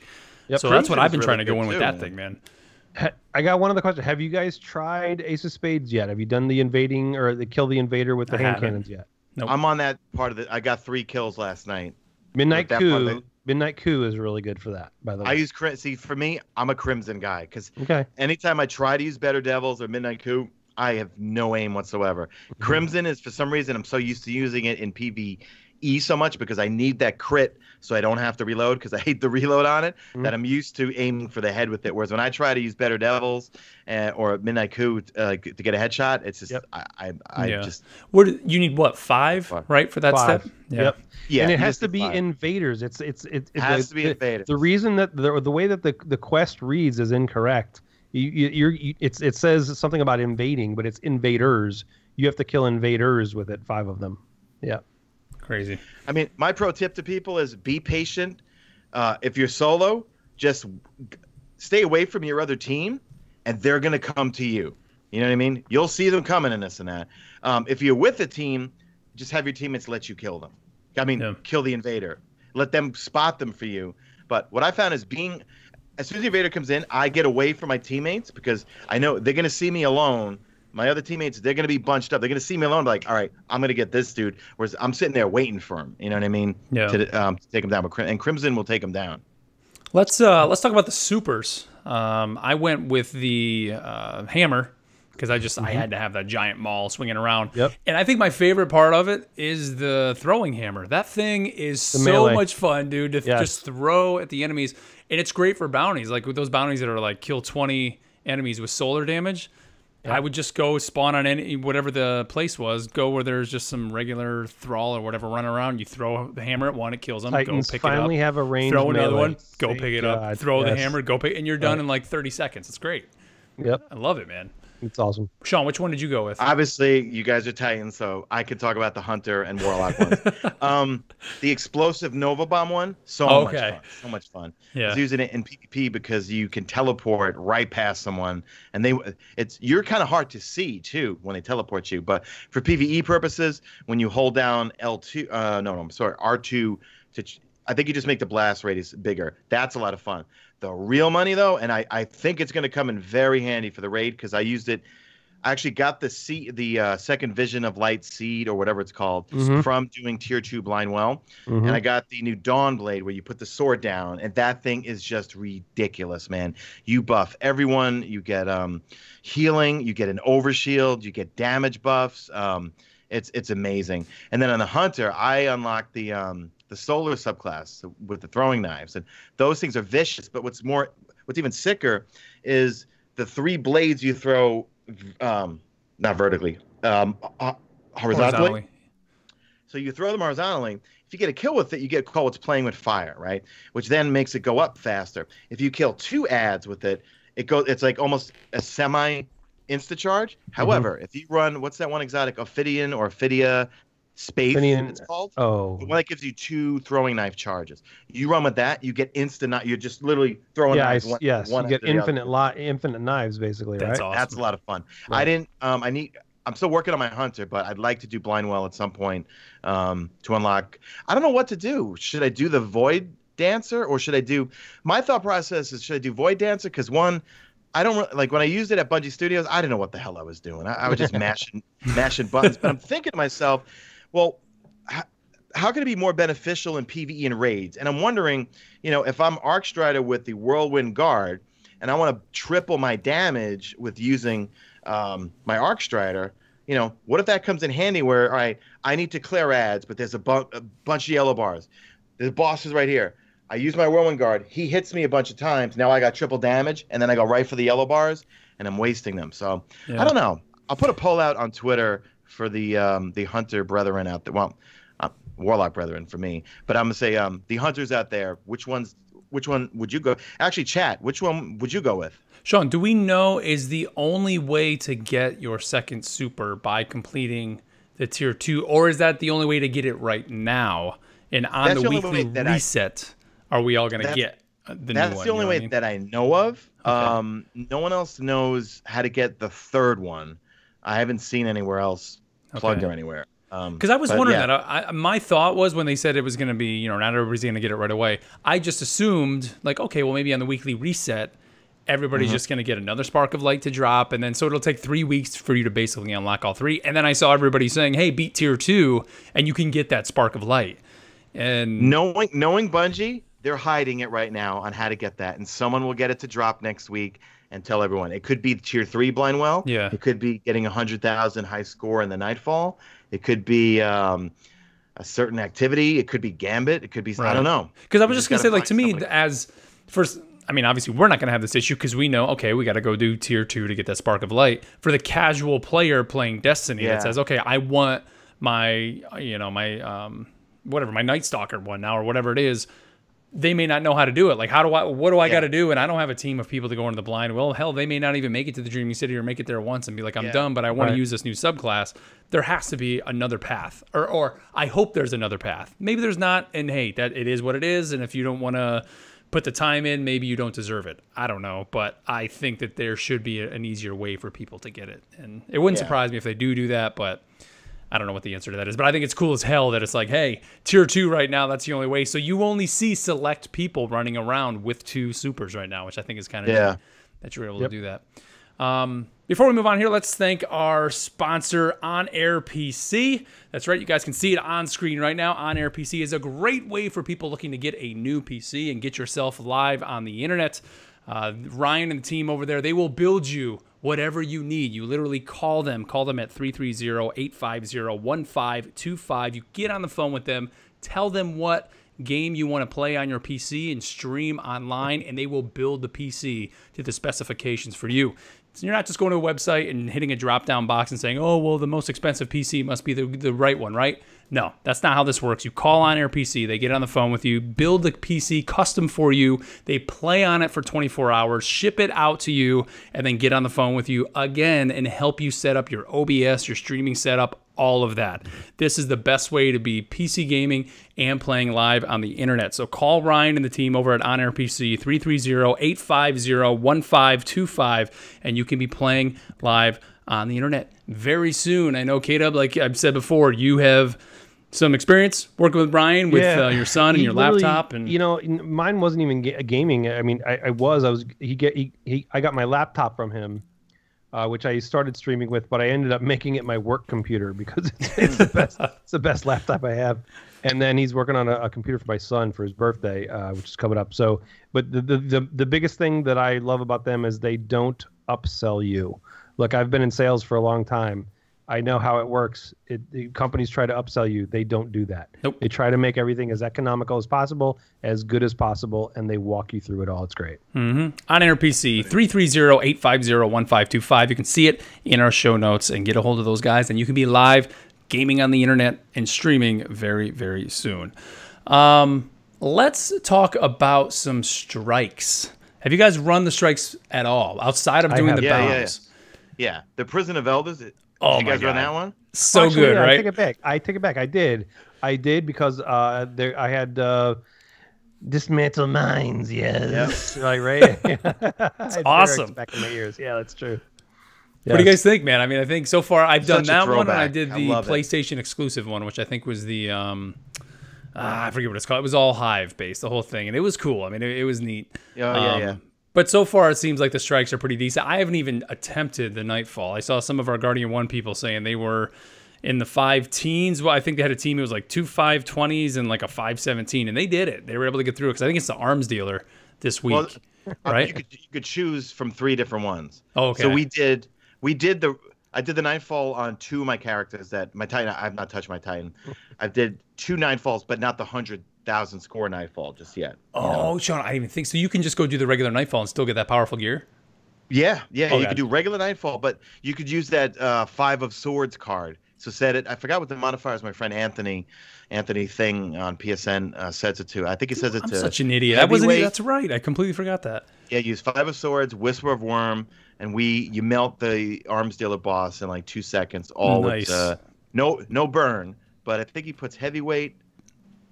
So that's what I've been trying to go in with that thing, man. I got one other question. Have you guys tried Ace of Spades yet? Have you done the invading or the kill the invader with the hand cannons yet? Nope. I'm on that part of it. I got 3 kills last night. Midnight Coup is really good for that, by the way. I use for me, I'm a Crimson guy because anytime I try to use Better Devils or Midnight Coup, I have no aim whatsoever. Crimson is for some reason I'm so used to using it in PvE E so much because I need that crit so I don't have to reload because I hate the reload on it, that I'm used to aiming for the head with it. Whereas when I try to use Better Devils or Midnight Coup to get a headshot, it's just just. What you need? What 5, right, for that 5. step? Yep. Yeah, and it has to be invaders. It has to be invaders. The reason that the way that the quest reads is incorrect. It says something about invading, but it's invaders. You have to kill invaders with it, 5 of them. Yeah. Crazy. I mean, my pro tip to people is be patient. If you're solo, just stay away from your other team, and they're going to come to you. You know what I mean? You'll see them coming and this and that. If you're with a team, just have your teammates let you kill them. I mean, kill the invader. Let them spot them for you. But what I found is as soon as the invader comes in, I get away from my teammates because I know they're going to see me alone. My other teammates, they're going to be bunched up. They're going to see me alone, like, all right, I'm going to get this dude. Whereas I'm sitting there waiting for him. You know what I mean? Yeah. To take him down. And Crimson will take him down. Let's talk about the supers. I went with the hammer because I had to have that giant maul swinging around. Yep. And I think my favorite part of it is the throwing hammer. That thing is so melee. much fun, dude, to just throw at the enemies. And it's great for bounties. Like with those bounties that are like kill 20 enemies with solar damage. I would just go spawn on whatever the place was, go where there's just some regular thrall or whatever running around. You throw the hammer at one, it kills them. Titans go pick it up. finally have a ranged Throw another melee. one, go pick it up. Throw the hammer, go pick, and you're done in like 30 seconds. It's great. Yep. I love it, man. It's awesome. Sean, which one did you go with? Obviously, you guys are Titans, so I could talk about the Hunter and Warlock ones. The explosive Nova Bomb one, so much fun. Yeah. I was using it in PvP because you can teleport right past someone, and you're kind of hard to see too when they teleport you. But for PvE purposes, when you hold down L2, R2 I think you just make the blast radius bigger. That's a lot of fun. The real money, though, and I think it's going to come in very handy for the raid because I used it. I actually got the second Vision of Light Seed or whatever it's called from doing Tier 2 Blind Well. And I got the new Dawn Blade where you put the sword down, and that thing is just ridiculous, man. You buff everyone. You get healing. You get an overshield. You get damage buffs. It's amazing. And then on the Hunter, I unlocked the solar subclass with the throwing knives, and those things are vicious. But what's even sicker is the 3 blades you throw, not vertically, horizontally. So you throw them horizontally. If you get a kill with it, you get called playing with fire, right? Which then makes it go up faster. If you kill 2 adds with it, it's like almost a semi insta charge. However, if you run, what's that one exotic, Ophidian or Ophidia Space, it's called. Oh, the one that gives you 2 throwing knife charges. You run with that, you get instant. You're just literally throwing knives. One you get infinite knives, basically. That's right? awesome. That's a lot of fun. Right. I'm still working on my Hunter, but I'd like to do Blind Well at some point to unlock. I don't know what to do. Should I do the Void Dancer or should I do? My thought process is should I do Void Dancer? Because one, I don't like when I used it at Bungie Studios. I didn't know what the hell I was doing. I was just mashing buttons. But I'm thinking to myself, well, how can it be more beneficial in PvE and raids? And I'm wondering, if I'm Arcstrider with the Whirlwind Guard and I want to triple my damage with using my Arcstrider, what if that comes in handy where, all right, I need to clear ads, but there's a bunch of yellow bars. The boss is right here. I use my Whirlwind Guard. He hits me a bunch of times. Now I got triple damage, and then I go right for the yellow bars, and I'm wasting them. So I don't know. I'll put a poll out on Twitter for the Hunter brethren out there. Well, Warlock brethren for me, but I'm gonna say the Hunters out there. Which one would you go? Actually, chat. Which one would you go with? Sean, do we know is the only way to get your second super by completing the Tier 2, or is that the only way to get it right now? And on the weekly reset, are we all going to get the new one? That's the only way that I know of. Okay. No one else knows how to get the third one. I haven't seen anywhere else plugged or anywhere. Because I was wondering that. My thought was when they said it was going to be, not everybody's going to get it right away. I just assumed, like, okay, well, maybe on the weekly reset, everybody's just going to get another Spark of Light to drop. And then so it'll take 3 weeks for you to basically unlock all 3. And then I saw everybody saying, hey, beat Tier 2, and you can get that Spark of Light. And knowing Bungie, they're hiding it right now on how to get that. And someone will get it to drop next week and tell everyone. It could be Tier 3 Blind Well. Yeah. It could be getting 100,000 high score in the Nightfall. It could be a certain activity. It could be Gambit. It could be I don't know. Because I was just gonna say, like, to me, as first, I mean, obviously we're not gonna have this issue because we know, okay, we got to go do tier 2 to get that spark of light. For the casual player playing Destiny, that says, okay, I want my whatever, my Night Stalker one now or whatever it is. They may not know how to do it. Like, what do I got to do? And I don't have a team of people to go into the blind. Well, hell, they may not even make it to the Dreaming City or make it there once and be like, I'm done, but I want to use this new subclass. There has to be another path, or I hope there's another path. Maybe there's not, and hey, that it is what it is. And if you don't want to put the time in, maybe you don't deserve it. I don't know, but I think that there should be an easier way for people to get it. And it wouldn't surprise me if they do that, but I don't know what the answer to that is, but I think it's cool as hell that it's like, hey, tier 2 right now, that's the only way. So you only see select people running around with 2 supers right now, which I think is kind of neat that you're able to do that. Before we move on here, let's thank our sponsor, On Air PC. That's right, you guys can see it on screen right now. On Air PC is a great way for people looking to get a new PC and get yourself live on the internet. Ryan and the team over there, they will build you whatever you need. You literally call them at 330-850-1525. You get on the phone with them, tell them what game you want to play on your PC and stream online, and they will build the PC to the specifications for you. So you're not just going to a website and hitting a drop-down box and saying, oh, well, the most expensive PC must be the right one, right? No, that's not how this works. You call On Air PC, they get on the phone with you, build the PC custom for you, they play on it for 24 hours, ship it out to you, and then get on the phone with you again and help you set up your OBS, your streaming setup, all of that. This is the best way to be PC gaming and playing live on the internet. So call Ryan and the team over at On Air PC, 330-850-1525, and you can be playing live on the internet very soon. I know, K-Dub, like I've said before, you have some experience working with Brian with your son and your laptop, and mine wasn't even gaming. I mean, I got my laptop from him, which I started streaming with, but I ended up making it my work computer because it's the best. It's the best laptop I have. And then he's working on a computer for my son for his birthday, which is coming up. So, but the biggest thing that I love about them is they don't upsell you. Look, I've been in sales for a long time. I know how it works. Companies try to upsell you. They don't do that. Nope. They try to make everything as economical as possible, as good as possible, and they walk you through it all. It's great. On Air PC, 330-850-1525. You can see it in our show notes and get a hold of those guys, and you can be live gaming on the internet and streaming very, very soon. Let's talk about some strikes. Have you guys run the strikes at all outside of doing the bounds? Yeah, the Prison of Elders. Oh, you guys run that one? So actually, good, right? I take it back. I did because I had dismantle mines. Yes, like right. That's awesome. Back in my ears. Yeah, that's true. Yes. What do you guys think, man? I mean, I think so far I've done that one, and I did the PlayStation exclusive one, which I think was the I forget what it's called. It was all Hive based, the whole thing, and it was cool. I mean, it was neat. Yeah. But so far, it seems like the strikes are pretty decent. I haven't even attempted the Nightfall. I saw some of our Guardian 1 people saying they were in the 5 teens. Well, I think they had a team. It was like 2 520s and like a 517, and they did it. They were able to get through it because I think it's the arms dealer this week, right? You could choose from 3 different ones. Oh, okay. So I did the Nightfall on 2 of my characters. That my Titan, I've not touched my Titan. I did 2 Nightfalls, but not the 100,000 score Nightfall just yet. Oh, Sean, I didn't even think so. You can just go do the regular Nightfall and still get that powerful gear. Yeah. You could do regular Nightfall, but you could use that 5 of Swords card. So said it. I forgot what the modifiers my friend Anthony Thing on PSN sets it to. I think he says it to. I'm such an idiot. That's right. I completely forgot that. Yeah, use 5 of Swords, Whisper of Worm, and you melt the arms dealer boss in like 2 seconds. All nice. With no burn, but I think he puts heavyweight.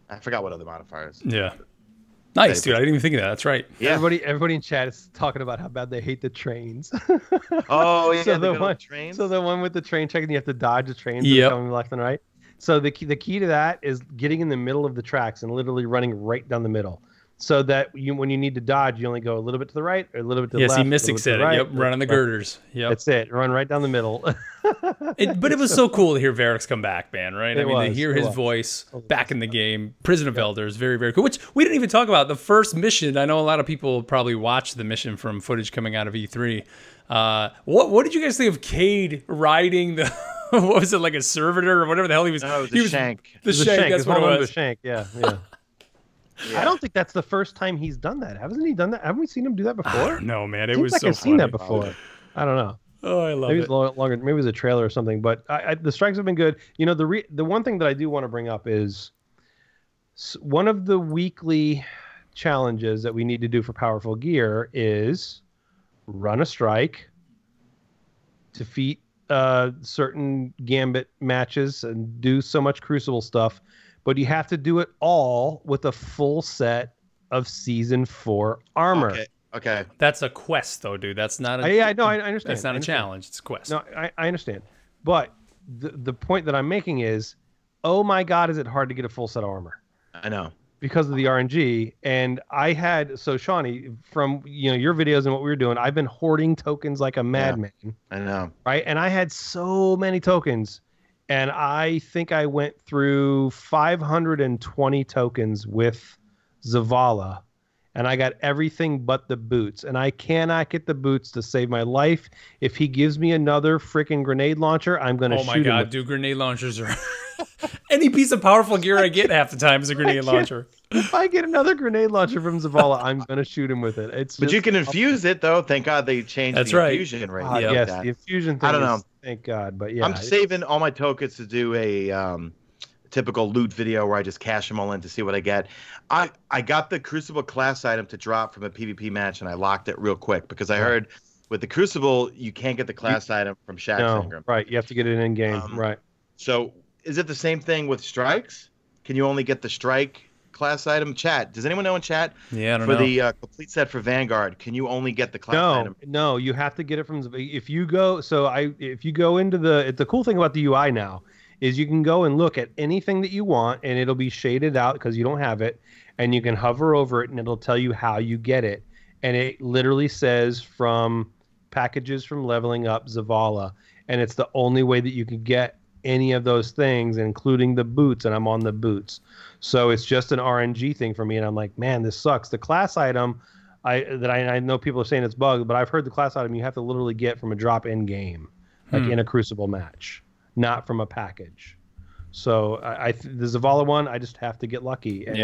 I forgot what other modifiers. Yeah. Nice, dude. I didn't even think of that. That's right. Yeah. Everybody in chat is talking about how bad they hate the trains. Oh, yeah. So the one with the train check, and you have to dodge the trains coming left and right. So the key to that is getting in the middle of the tracks and literally running right down the middle. So that when you need to dodge, you only go a little bit to the right or a little bit to the left. Yes, Mystic said it. Right. Yep, run on the girders. Yep. That's it. Run right down the middle. But it was so cool to hear Varric's come back, man, right? To hear his voice back in the game. Prison of Elders, very, very cool. Which we didn't even talk about. The first mission, I know a lot of people probably watched the mission from footage coming out of E3. What did you guys think of Cade riding the what was it, like a servitor or whatever the hell he was? No, it was he a shank. The shank. That's what it was. Shank. Yeah. Yeah. I don't think that's the first time he's done that. Hasn't he done that? Haven't we seen him do that before? No, man. It Seems was like so I've funny. seen that before. I don't know. Oh, I love maybe it. It's longer. Maybe it was a trailer or something. But the strikes have been good. You know, the one thing that I do want to bring up is one of the weekly challenges that we need to do for Powerful Gear is run a strike, defeat certain Gambit matches, and do so much Crucible stuff. But you have to do it all with a full set of Season 4 armor. Okay. That's a quest, though, dude. That's not a... I understand. That's not a challenge. It's a quest. No, I understand. But the point that I'm making is, oh my God, is it hard to get a full set of armor? I know. Because of the RNG. And I had... So, Shawnee, from your videos and what we were doing, I've been hoarding tokens like a madman. I know. Right? And I had so many tokens. And I think I went through 520 tokens with Zavala. And I got everything but the boots. And I cannot get the boots to save my life. If he gives me another freaking grenade launcher, I'm going to shoot him. Oh my God, dude, grenade launchers are... Any piece of powerful gear I get half the time is a grenade launcher. If I get another grenade launcher from Zavala, I'm going to shoot him with it. But you can infuse it, though. Thank God they changed the infusion rate. Yes, the infusion thing. I don't know. Thank God. But yeah. I'm saving all my tokens to do a... typical loot video where I just cash them all in to see what I get. I got the Crucible class item to drop from a PvP match, and I locked it real quick because I heard with the Crucible you can't get the class item from Shax Ingram. Right, you have to get it in game. Right. So is it the same thing with strikes? Can you only get the strike class item? Chat. Does anyone know in chat? Yeah, I don't know. For the complete set for Vanguard, can you only get the class item? No, you have to get it from. If you go into the cool thing about the UI now is you can go and look at anything that you want, and it'll be shaded out because you don't have it, and you can hover over it, and it'll tell you how you get it. And it literally says from packages from Leveling Up Zavala, and it's the only way that you can get any of those things, including the boots, and I'm on the boots. So it's just an RNG thing for me, and I'm like, man, this sucks. The class item, I know people are saying it's bugged, but I've heard the class item you have to literally get from a drop in game, like in a Crucible match. Not from a package. So the Zavala one, I just have to get lucky. And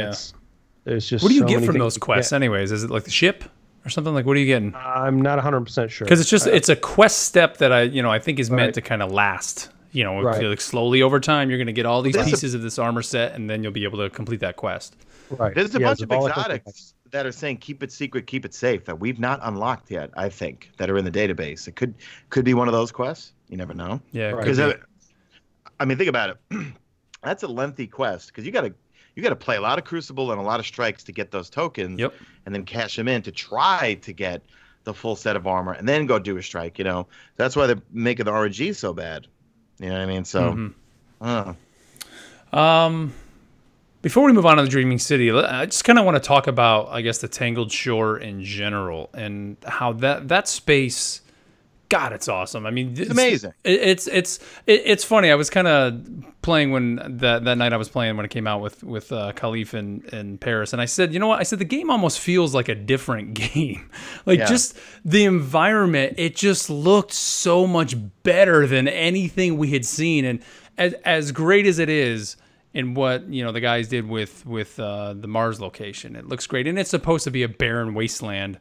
there's just what do you get from those quests anyways? Is it like the ship or something? Like, what are you getting? I'm not 100% sure. Because it's a quest step that I think is meant to kind of last. Like slowly over time, you're going to get all these pieces of this armor set, and then you'll be able to complete that quest. Right. There's a bunch of exotics that are saying keep it secret, keep it safe that we've not unlocked yet. I think that are in the database. It could be one of those quests. You never know. Yeah. Because I mean, think about it. That's a lengthy quest because you got to play a lot of Crucible and a lot of strikes to get those tokens, and then cash them in to try to get the full set of armor, and then go do a strike. That's why they're making the RNG so bad. You know what I mean? So, before we move on to the Dreaming City, I just kind of want to talk about, I guess, the Tangled Shore in general and how that space. God, it's awesome. I mean, it's amazing. It's funny. I was kind of playing when that night I was playing when it came out with Khalif in Paris, and I said, you know what? I said the game almost feels like a different game. Just the environment, it just looked so much better than anything we had seen, and as great as it is. In what the guys did with the Mars location, it looks great, and it's supposed to be a barren wasteland.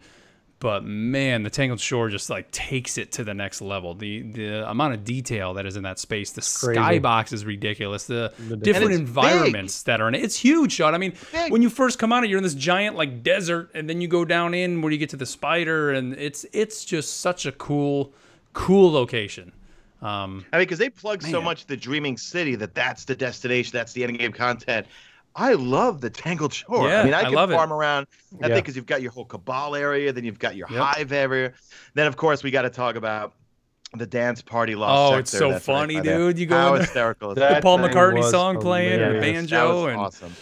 But man, the Tangled Shore just takes it to the next level. The amount of detail that is in that space, the skybox is ridiculous. The different environments that are in it, it's huge, Sean. I mean, when you first come out of it, you're in this giant desert, and then you go down in where you get to the spider, and it's just such a cool location. I mean, because they plug so much the Dreaming City that's the destination, that's the end game content. I love the Tangled Shore. Yeah, I mean, I can farm it. around that thing because you've got your whole Cabal area, then you've got your Hive area. Then, of course, we got to talk about the dance party lost sector. It's so funny, dude. You go how hysterical. The Paul McCartney song playing, and the banjo. That was awesome.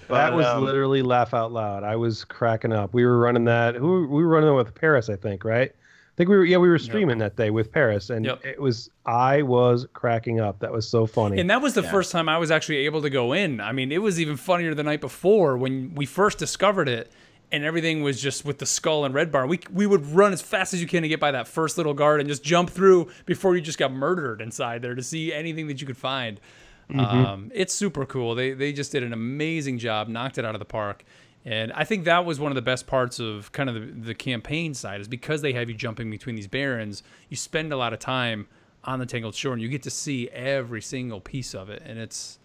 That was literally laugh out loud. I was cracking up. We were running that. We were running that with Paris, I think, right? I think we were streaming that day with Paris, and I was cracking up. That was so funny. And that was the first time I was actually able to go in. I mean, it was even funnier the night before when we first discovered it, and everything was just with the skull and red bar. We would run as fast as you can to get by that first little guard and just jump through before you just got murdered inside there to see anything that you could find. It's super cool. They just did an amazing job, knocked it out of the park. And I think that was one of the best parts of kind of the campaign side, is because they have you jumping between these barrens, you spend a lot of time on the Tangled Shore and you get to see every single piece of it. And it's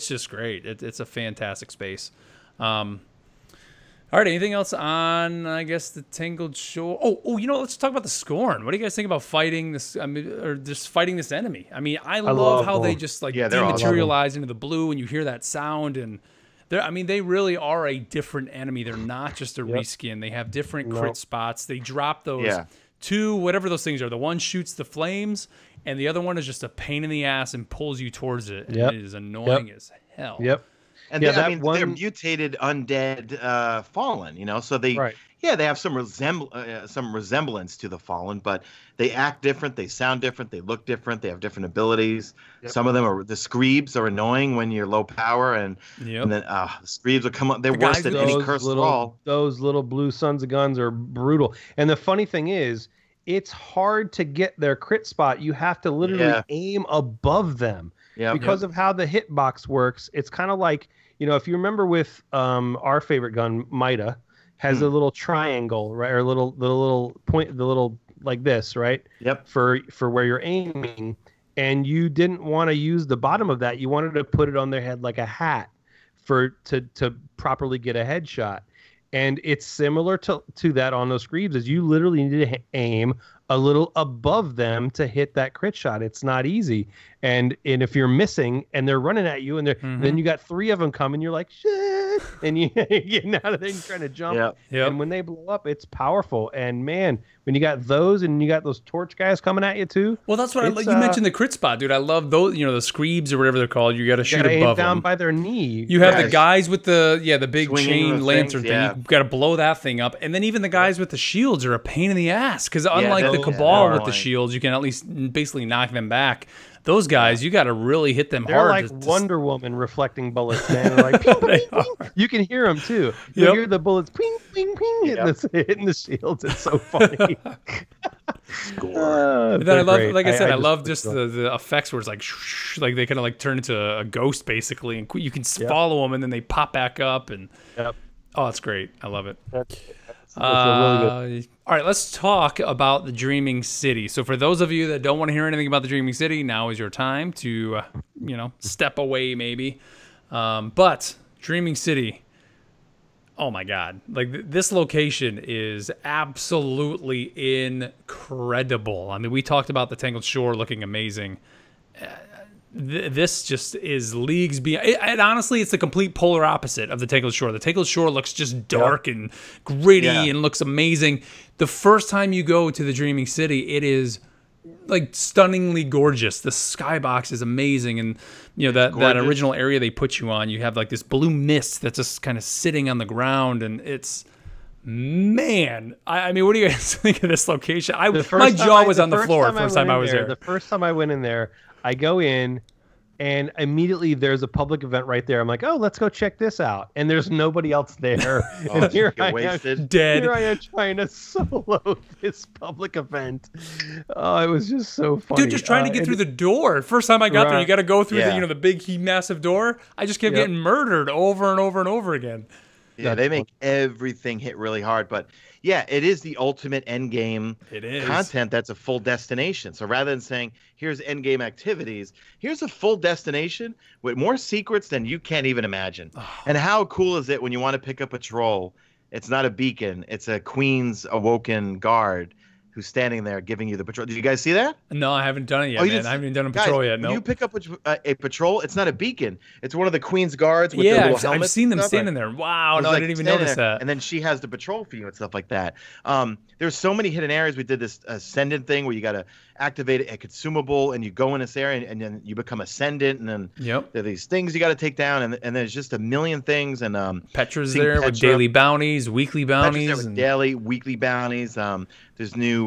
just great. It's a fantastic space. All right, anything else on, I guess, the Tangled Shore? Oh, let's talk about the Scorn. What do you guys think about fighting this, or just fighting this enemy? I mean, I love how they just dematerialize into the blue and you hear that sound, and they really are a different enemy. They're not just a reskin. They have different crit spots. They drop those two, whatever those things are. The one shoots the flames, and the other one is just a pain in the ass and pulls you towards it. And it is annoying as hell. And they're mutated undead fallen, so they they have some resemblance to the fallen, but they act different, they sound different, they look different, they have different abilities. Some of them the Screebs are annoying when you're low power, and then the Screebs will come up. They're worse than any cursed thrall. Those little blue sons of guns are brutal. And the funny thing is, it's hard to get their crit spot. You have to literally aim above them. Because of how the hitbox works. It's kind of like, if you remember with our favorite gun, Mida, has a little triangle, right? Or the little point, the little like this, right? For where you're aiming. And you didn't want to use the bottom of that. You wanted to put it on their head like a hat to properly get a headshot. And it's similar to that on those Screebs, is you literally need to aim a little above them to hit that crit shot. It's not easy. And if you're missing and they're running at you, and then you got 3 of them coming, you're like, shit. And you're getting out of there and trying to jump. And when they blow up, it's powerful. And man, when you got those and you got those torch guys coming at you too. Well, that's what you mentioned, the crit spot, dude. I love those, the Screebs or whatever they're called. You got to shoot above them. Down by their knee. You have the guys with the big swinging chain lantern thing. You got to blow that thing up. And then even the guys with the shields are a pain in the ass, because unlike the Cabal with the shields, you can at least basically knock them back. Those guys, you got to really hit them hard. They're like Wonder Woman reflecting bullets, man. They're like, ping, ping, ping. You can hear them too. You hear the bullets, ping, ping, ping, hitting the shields. It's so funny. Then I love, like I said, I love just the effects where it's like, like they kind of like turn into a ghost basically, and you can follow them, and then they pop back up, and oh, it's great. I love it. Really good. All right, let's talk about the Dreaming City. So for those of you that don't want to hear anything about the Dreaming City, now is your time to, step away maybe. But Dreaming City, oh my God. Like this location is absolutely incredible. I mean, we talked about the Tangled Shore looking amazing. This just is leagues beyond. And honestly, it's the complete polar opposite of the Tangled Shore. The Tangled Shore looks just dark and gritty and looks amazing. The first time you go to the Dreaming City, it is like stunningly gorgeous. The skybox is amazing, and that original area they put you on, you have like this blue mist that's just kind of sitting on the ground, and it's. Man, I mean, what do you guys think of this location? My jaw was on the floor the first time I was there. The first time I went in there, I go in, and immediately there's a public event right there. I'm like, oh, let's go check this out. And there's nobody else there. And here I am, dead. Here I am trying to solo this public event. Oh, it was just so funny. Dude, just trying to get through the door. First time I got there, you got to go through the big, massive door. I just kept getting murdered over and over and over again. Yeah, they make everything hit really hard, but yeah, it is the ultimate end game content that's a full destination. So rather than saying, here's end game activities, here's a full destination with more secrets than you can't even imagine. And how cool is it when you want to pick up a troll? It's not a beacon, it's a Queen's Awoken guard who's standing there giving you the patrol. Did you guys see that? No, I haven't done it yet, man. I haven't even done a patrol yet. No. You pick up a patrol, it's not a beacon. It's one of the Queen's guards with the little helmet. I've seen them standing there. Wow, no, I didn't even notice that. And then she has the patrol for you and stuff like that. There's so many hidden areas. We did this Ascendant thing where you got to activate a consumable, and you go in this area, and then you become Ascendant, and then there are these things you got to take down, and there's just a million things. And Petra's there with daily bounties, weekly bounties. Petra's there with daily, weekly bounties. There's new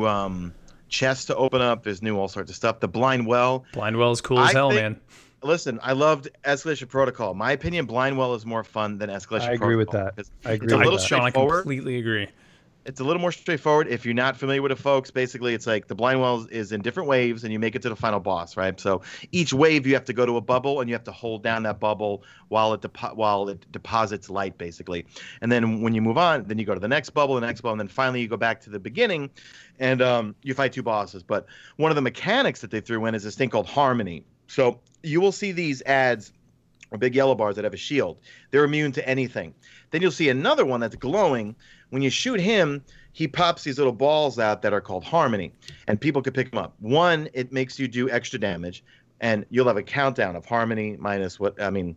chests to open up. There's new all sorts of stuff. The Blind Well. Blind Well is cool as hell, man. Listen, I loved Escalation Protocol. My opinion, Blindwell is more fun than Escalation Protocol. I agree with that. I agree. It's a little Sean, I straightforward. completely agree. It's a little more straightforward. If you're not familiar with it, folks, basically it's like the Blindwell is in different waves, and you make it to the final boss, right? So each wave you have to go to a bubble, and you have to hold down that bubble while it deposits light, basically. And then when you move on, then you go to the next bubble, and then finally you go back to the beginning, and you fight 2 bosses. But one of the mechanics that they threw in is this thing called Harmony. So you will see these ads or big yellow bars that have a shield. They're immune to anything. Then you'll see another one that's glowing. When you shoot him, he pops these little balls out that are called Harmony, and people can pick them up. 1, it makes you do extra damage, and you'll have a countdown of Harmony minus 15,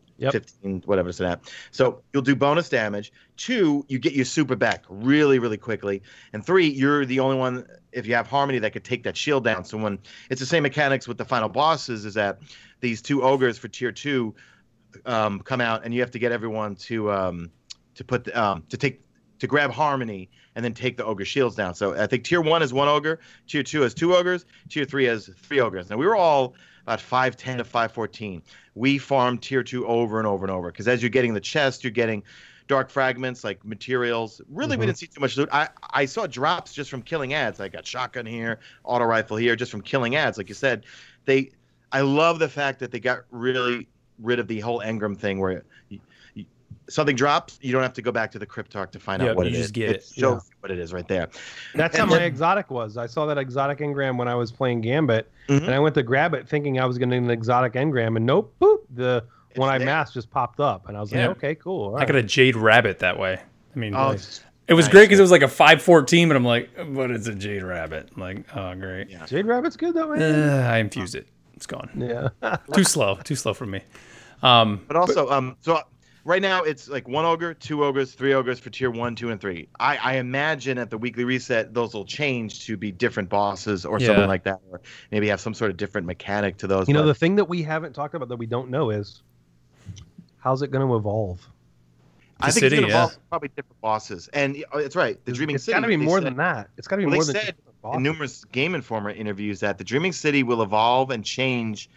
whatever it's that. So you'll do bonus damage. 2, you get your super back really, really quickly. And 3, you're the only one, if you have Harmony, that could take that shield down. So when it's the same mechanics with the final bosses, is that these 2 ogres for tier 2 come out, and you have to get everyone to grab Harmony and then take the ogre shields down. So I think tier 1 is 1 ogre, tier 2 has 2 ogres, tier 3 has 3 ogres. Now we were all about 510 to 514. We farmed tier 2 over and over and over, because as you're getting the chest, you're getting dark fragments like materials. Really, we didn't see too much loot. I saw drops just from killing ads. I got shotgun here, auto rifle here, just from killing ads. Like you said, I love the fact that they got really rid of the whole engram thing where something drops, you don't have to go back to the Cryptarch to find out what it is. You just get it. Shows what it is right there. That's how my exotic was. I saw that exotic engram when I was playing Gambit, and I went to grab it thinking I was going to get an exotic engram, and nope, boop, the one I masked just popped up, and I was like, okay, cool. I got a Jade Rabbit that way. I mean, it was great because it was like a 514, but I'm like, what is a Jade Rabbit? I'm like, oh, great. Yeah. Jade Rabbit's good though, man. I infused it. It's gone. Yeah. Too slow for me. But also, so right now it's like 1 ogre, 2 ogres, 3 ogres for tier 1, 2, and 3. I imagine at the weekly reset those will change to be different bosses or something like that, or maybe have some sort of different mechanic to those. You know, the thing that we haven't talked about that we don't know is how's it going to evolve? I think it's going to evolve probably different bosses, and it's right. The Dreaming City. It's got to be more than that. It's got to be more than they said in numerous Game Informer interviews that the Dreaming City will evolve and change.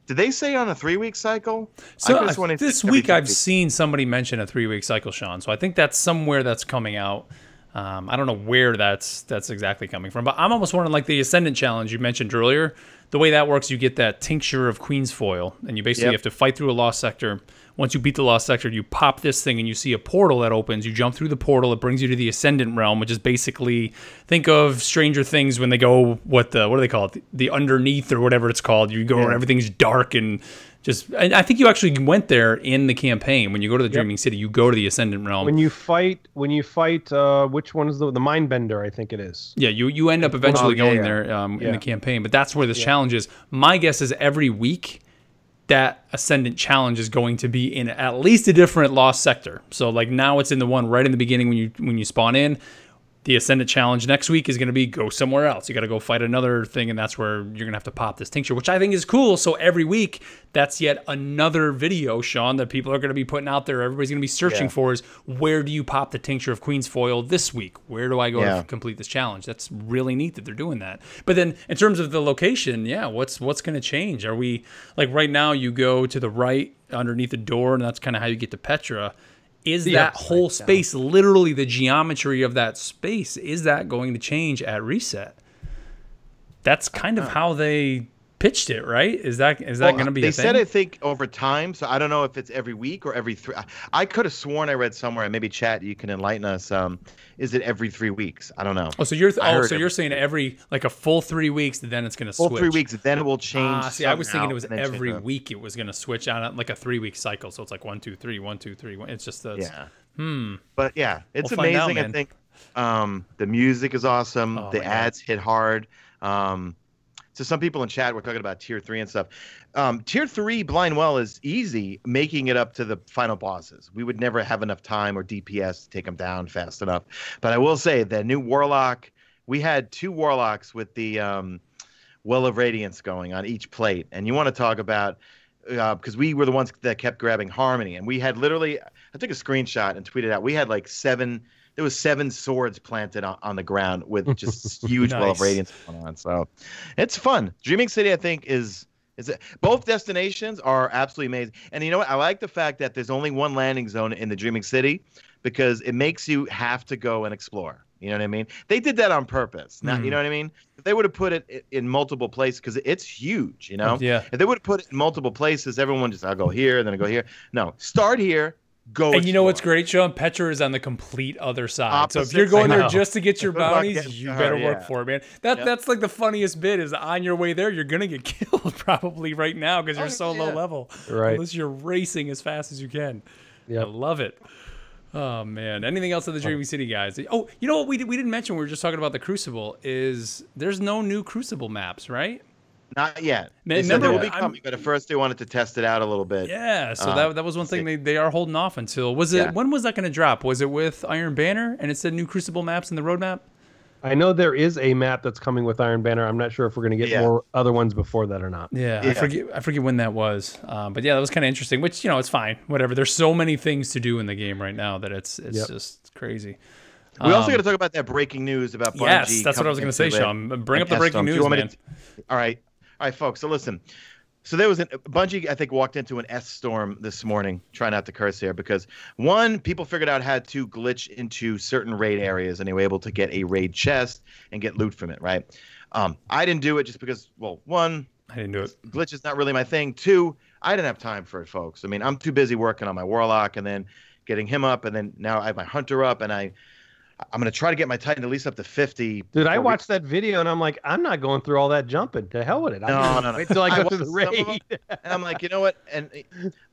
Did they say on a 3-week cycle? So this week I've seen somebody mention a 3-week cycle, Sean. So I think that's somewhere that's coming out. I don't know where that's exactly coming from, but I'm almost wondering, like the Ascendant Challenge you mentioned earlier, the way that works, you get that tincture of Queen's Foil, and you basically have to fight through a lost sector. Once you beat the lost sector, you pop this thing, and you see a portal that opens. You jump through the portal. It brings you to the Ascendant Realm, which is basically, think of Stranger Things when they go, what do they call it? The Underneath or whatever it's called. You go where everything's dark and just. And I think you actually went there in the campaign. When you go to the Dreaming City, you go to the Ascendant Realm. When you fight, which one is the Mindbender? I think it is. Yeah, you end up eventually going there in the campaign, but that's where this challenge is. My guess is every week that Ascendant Challenge is going to be in at least a different lost sector. So like now it's in the one right in the beginning when you spawn in. The Ascendant Challenge next week is going to be go somewhere else. You got to go fight another thing, and that's where you're going to have to pop this tincture, which I think is cool. So every week, that's yet another video, Sean, that people are going to be putting out there. Everybody's going to be searching for is, where do you pop the tincture of Queen's Foil this week? Where do I go to complete this challenge? That's really neat that they're doing that. But then in terms of the location, what's going to change? Are we, like right now, you go to the right underneath the door, and that's kind of how you get to Petra. Is that whole space, literally the geometry of that space, is that going to change at reset? That's kind of how they pitched it, right? Is that going to be a thing? They said, I think, over time, so I don't know if it's every week or every 3. I could have sworn I read somewhere, and maybe chat, you can enlighten us. Is it every 3 weeks? I don't know. Oh, so you're saying every, like a full 3 weeks, then it's going to switch. Full 3 weeks, then it will change. See, I was thinking it was every week it was going to switch on like a 3-week cycle. So it's like 1, 2, 3, 1, 2, 3. It's just But yeah, it's amazing. I think the music is awesome. The ads hit hard. So some people in chat were talking about tier 3 and stuff. Tier 3 Blindwell is easy, making it up to the final bosses. We would never have enough time or DPS to take them down fast enough. But I will say the new Warlock, we had 2 Warlocks with the Well of Radiance going on each plate. And you want to talk about, because we were the ones that kept grabbing Harmony. And we had literally, I took a screenshot and tweeted out, we had like 7 swords planted on the ground with just huge Well of Radiance going on. So it's fun. Dreaming City, I think, is Is it both destinations are absolutely amazing. And you know what? I like the fact that there's only one landing zone in the Dreaming City because it makes you have to go and explore. You know what I mean? They did that on purpose. Not, you know what I mean? If they would have put it in multiple places, because it's huge, you know? Yeah. If they would have put it in multiple places, everyone just, I'll go here, then I go here. No, start here, go And you know explore. what's great, Sean? Petra is on the complete other side. Opposite So if you're going side. there just to get your Good luck bounties, getting you to better her, work yeah. for it, man. That's like the funniest bit is on your way there, you're going to get killed probably right now because you're so low level. Right. Unless you're racing as fast as you can. Yeah. I love it. Oh, man. Anything else at the Dreaming City, guys? Oh, you know what we didn't mention when we were just talking about the Crucible is there's no new Crucible maps, right? Not yet. Man, They said they remember, will be coming, but at first they wanted to test it out a little bit. Yeah, so that was one let's thing see. they are holding off until. Was it Yeah. when was that going to drop? Was it with Iron Banner and it said new Crucible maps in the roadmap? I know there is a map that's coming with Iron Banner. I'm not sure if we're going to get more other ones before that or not. Yeah, I forget when that was. But yeah, that was kind of interesting. Which it's fine, whatever. There's so many things to do in the game right now that it's just crazy. We also got to talk about that breaking news about Bungie. Yes, that's what I was going to say, Sean. Bring up the breaking news, man. All right, folks. So listen. So there was Bungie, I think, walked into an S storm this morning. Try not to curse here, because one, people figured out how to glitch into certain raid areas, and they were able to get a raid chest and get loot from it. Right? I didn't do it just because, well, one, I didn't do it. Glitch is not really my thing. Two, I didn't have time for it, folks. I mean, I'm too busy working on my Warlock and then getting him up, and then now I have my Hunter up, and I'm going to try to get my Titan at least up to 50. Dude, I watched that video and I'm like, I'm not going through all that jumping. To hell with it. No. Wait till I go to the raid. And I'm like, you know what? And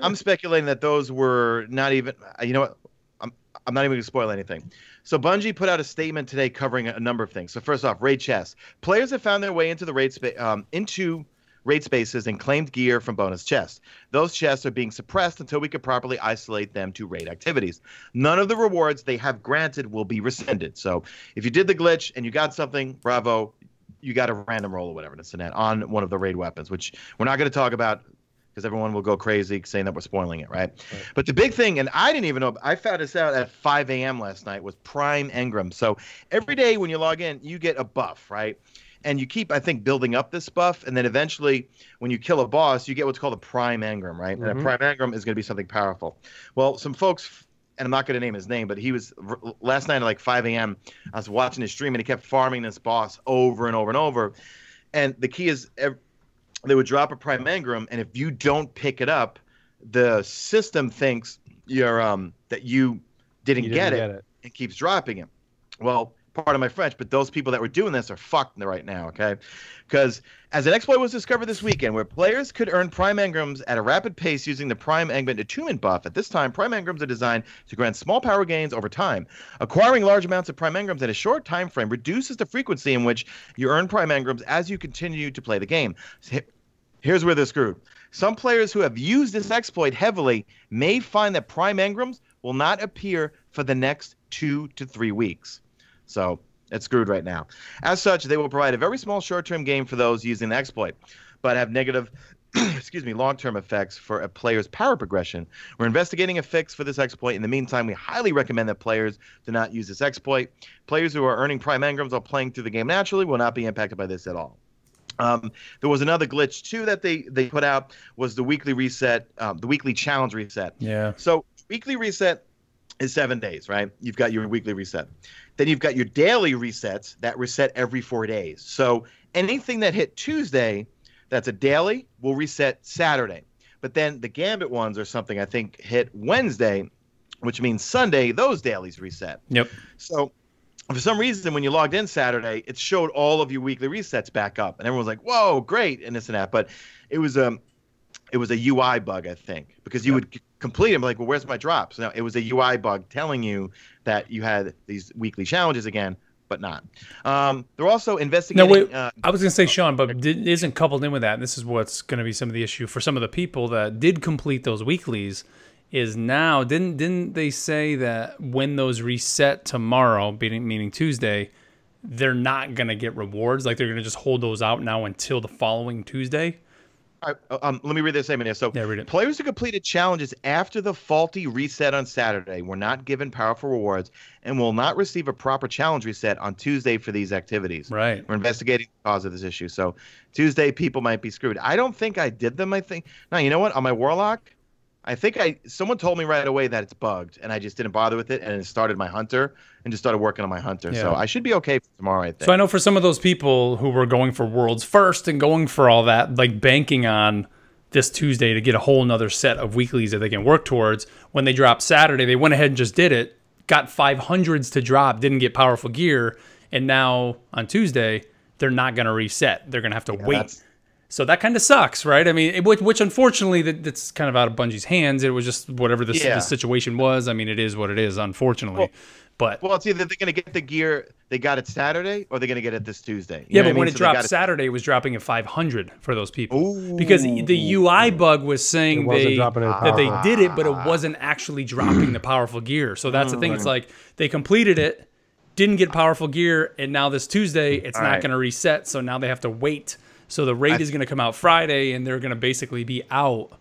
I'm speculating that those were not even, you know what? I'm not even going to spoil anything. So Bungie put out a statement today covering a number of things. So first off, raid chests. Players have found their way into the into raid spaces and claimed gear from bonus chests. Those chests are being suppressed until we could properly isolate them to raid activities. None of the rewards they have granted will be rescinded. So if you did the glitch and you got something, bravo, you got a random roll or whatever this and that on one of the raid weapons, which we're not going to talk about because everyone will go crazy saying that we're spoiling it, right? But the big thing, and I didn't even know, I found this out at 5 a.m. last night, was Prime Engram. So every day when you log in, you get a buff, right? And you keep, I think, building up this buff, and then eventually, when you kill a boss, you get what's called a Prime Engram, right? And a Prime Engram is going to be something powerful. Well, some folks, and I'm not going to name his name, but he was, last night at like 5 a.m., I was watching his stream, and he kept farming this boss over and over and over. And the key is, they would drop a Prime Engram, and if you don't pick it up, the system thinks you're that you didn't get it and keeps dropping it. Well, pardon my French, but those people that were doing this are fucked right now, okay? Because as an exploit was discovered this weekend where players could earn Prime Engrams at a rapid pace using the Prime Engram Attunement buff. At this time, Prime Engrams are designed to grant small power gains over time. Acquiring large amounts of Prime Engrams at a short time frame reduces the frequency in which you earn Prime Engrams as you continue to play the game. Here's where they're screwed. Some players who have used this exploit heavily may find that Prime Engrams will not appear for the next 2 to 3 weeks. So it's screwed right now. As such, they will provide a very small short-term gain for those using the exploit, but have negative long-term effects for a player's power progression. We're investigating a fix for this exploit. In the meantime, we highly recommend that players do not use this exploit. Players who are earning Prime Engrams while playing through the game naturally will not be impacted by this at all. There was another glitch too that they put out, was the weekly reset, the weekly challenge reset. Yeah. So weekly reset is 7 days, right? You've got your weekly reset. Then you've got your daily resets that reset every 4 days. So anything that hit Tuesday, that's a daily, will reset Saturday. But then the Gambit ones or something, I think, hit Wednesday, which means Sunday, those dailies reset. Yep. So for some reason, when you logged in Saturday, it showed all of your weekly resets back up. And everyone was like, whoa, great, and this and that. But it was a UI bug, I think, because you would complete them like, well, where's my drops? Now, it was a UI bug telling you that you had these weekly challenges again, but not. They're also investigating. No, wait, I was going to say, Sean, but isn't coupled in with that, and this is what's going to be some of the issue for some of the people that did complete those weeklies, is now, didn't they say that when those reset tomorrow, meaning Tuesday, they're not going to get rewards? Like they're going to just hold those out now until the following Tuesday? All right, let me read this statement here. So, Yeah, read it. players who completed challenges after the faulty reset on Saturday were not given powerful rewards and will not receive a proper challenge reset on Tuesday for these activities. Right. We're investigating the cause of this issue. So, Tuesday, people might be screwed. I don't think I did them. I think no. You know what? On my Warlock, I think someone told me right away that it's bugged, and I just didn't bother with it, and it started my Hunter, and just started working on my Hunter. Yeah. So I should be okay for tomorrow, I think. So I know for some of those people who were going for Worlds first and going for all that, like banking on this Tuesday to get a whole nother set of weeklies that they can work towards, when they dropped Saturday, they went ahead and just did it, got 500s to drop, didn't get powerful gear, and now on Tuesday, they're not going to reset. They're going to have to wait. So that kind of sucks, right? I mean, which unfortunately, that's kind of out of Bungie's hands. It was just whatever the situation was. I mean, it is what it is, unfortunately. Well, it's either they're going to get the gear they got it Saturday, or they're going to get it this Tuesday. Yeah, but when it dropped Saturday, it was dropping at 500 for those people. Ooh. Because the UI bug was saying that they did it, but it wasn't actually dropping the powerful gear. So that's the thing. It's like they completed it, didn't get powerful gear, and now this Tuesday, it's not going to reset. So now they have to wait. So the raid is going to come out Friday, and they're going to basically be out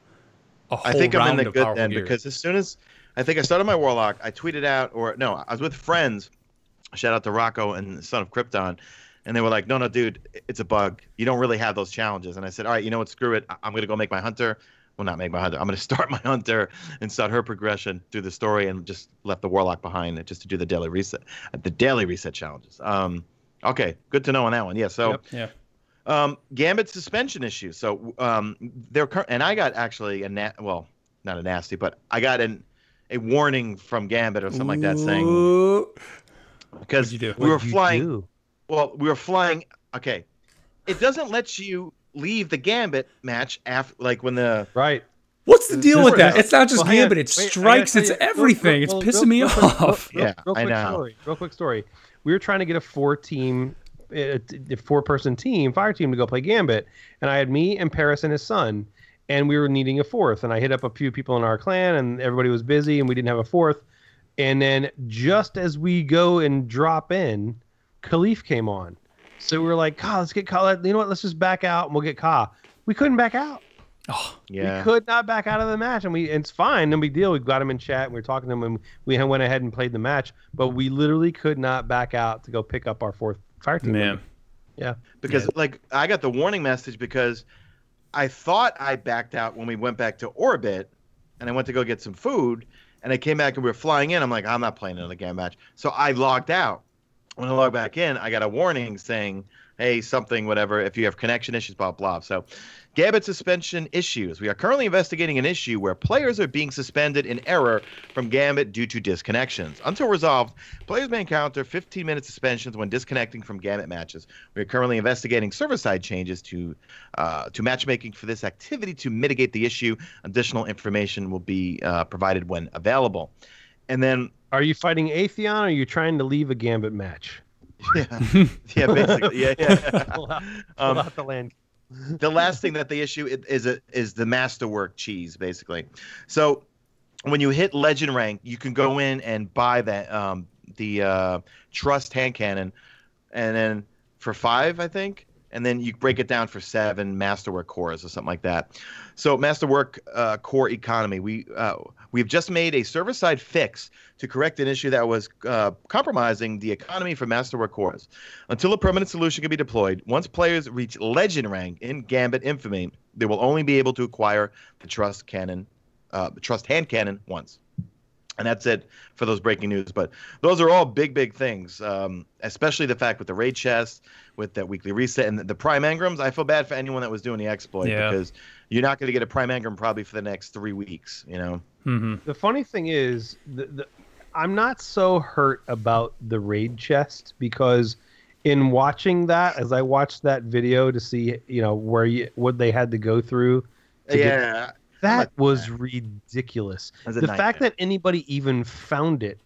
a whole round of powerful gear. I'm in the good then, because as soon as I think I started my Warlock, I tweeted out, I was with friends. Shout out to Rocco and Son of Krypton, and they were like, "No, dude, it's a bug. You don't really have those challenges." And I said, "All right, you know what? Screw it. I'm going to go make my Hunter. Well, not make my Hunter. I'm going to start my Hunter and start her progression through the story, and just left the Warlock behind just to do the daily reset challenges." Okay, good to know on that one. Yeah. So. Yep. Yeah. Gambit suspension issue. So and I got actually not a nasty, but I got a warning from Gambit or something like that saying because we were flying. Well, we were flying. Okay, it doesn't let you leave the Gambit match after, like when the right. What's the deal with that? It's not just Gambit. It strikes. It's everything. It's pissing me off. Real quick story. We were trying to get a 4-person team, fire team, to go play Gambit, and I had me and Paris and his son, and we were needing a fourth, and I hit up a few people in our clan, and everybody was busy, and we didn't have a fourth, and then just as we go and drop in, Khalif came on, so we were like, "Ka, let's get Ka. You know what? Let's just back out, and we'll get Ka." We couldn't back out. Oh, yeah. We could not back out of the match, and it's fine, no big deal. We got him in chat, and we were talking to him, and we went ahead and played the match, but we literally could not back out to go pick up our fourth fire team. Man. Yeah. Because I got the warning message because I thought I backed out when we went back to orbit, and I went to go get some food, and I came back and we were flying in. I'm like, I'm not playing another game match. So I logged out. When I logged back in, I got a warning saying, hey, something, whatever, if you have connection issues, blah, blah. So Gambit suspension issues. We are currently investigating an issue where players are being suspended in error from Gambit due to disconnections. Until resolved, players may encounter 15-minute suspensions when disconnecting from Gambit matches. We are currently investigating server-side changes to matchmaking for this activity to mitigate the issue. Additional information will be provided when available. And then, are you fighting Atheon, or are you trying to leave a Gambit match? Yeah, basically, yeah. Pull out the land. The last thing that the issue is the masterwork cheese, basically. So when you hit legend rank, you can go in and buy that the trust hand cannon, and then for 5, I think, and then you break it down for 7 masterwork cores or something like that. So masterwork core economy, we've just made a server-side fix to correct an issue that was compromising the economy for masterwork cores. Until a permanent solution can be deployed, once players reach legend rank in Gambit Infamy, they will only be able to acquire the trust hand cannon once. And that's it for those breaking news. But those are all big things, especially the fact with the raid chest, with that weekly reset, and the prime engrams. I feel bad for anyone that was doing the exploit because you're not going to get a prime engram probably for the next 3 weeks, you know? Mm-hmm. The funny thing is, I'm not so hurt about the raid chest, because in watching that, as I watched that video to see, what they had to go through. That was ridiculous. The fact that anybody even found it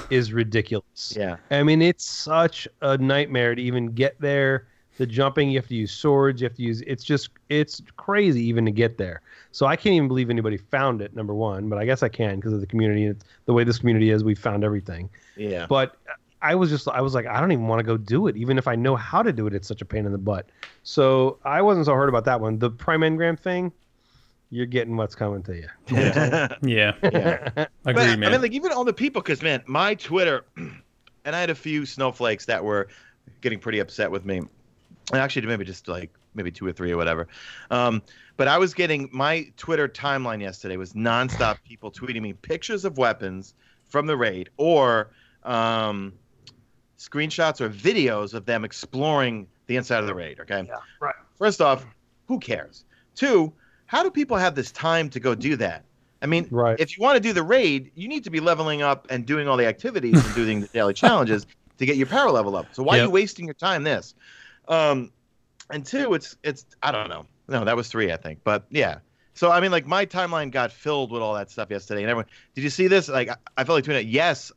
is ridiculous. Yeah. I mean, it's such a nightmare to even get there. The jumping, you have to use swords, it's crazy even to get there. So I can't even believe anybody found it, number one, but I guess I can because of the community. The way this community is, we found everything. Yeah. But I was like, I don't even want to go do it. Even if I know how to do it, it's such a pain in the butt. So I wasn't so hurt about that one. The Prime Engram thing, you're getting what's coming to you. Yeah. Agreed, man. I mean, like, even all the people, because, man, my Twitter, and I had a few snowflakes that were getting pretty upset with me. And actually, maybe 2 or 3 or whatever. But I was getting, my Twitter timeline yesterday was nonstop people tweeting me pictures of weapons from the raid, or screenshots or videos of them exploring the inside of the raid. Okay. Yeah, right. First off, who cares? 2, how do people have this time to go do that? I mean, if you want to do the raid, you need to be leveling up and doing all the activities and doing the daily challenges to get your power level up. So why are you wasting your time this? And 2, it's I don't know. No, that was 3, I think. But yeah. So I mean, like, my timeline got filled with all that stuff yesterday, and everyone, did you see this? Like, I felt like tweeting, yes,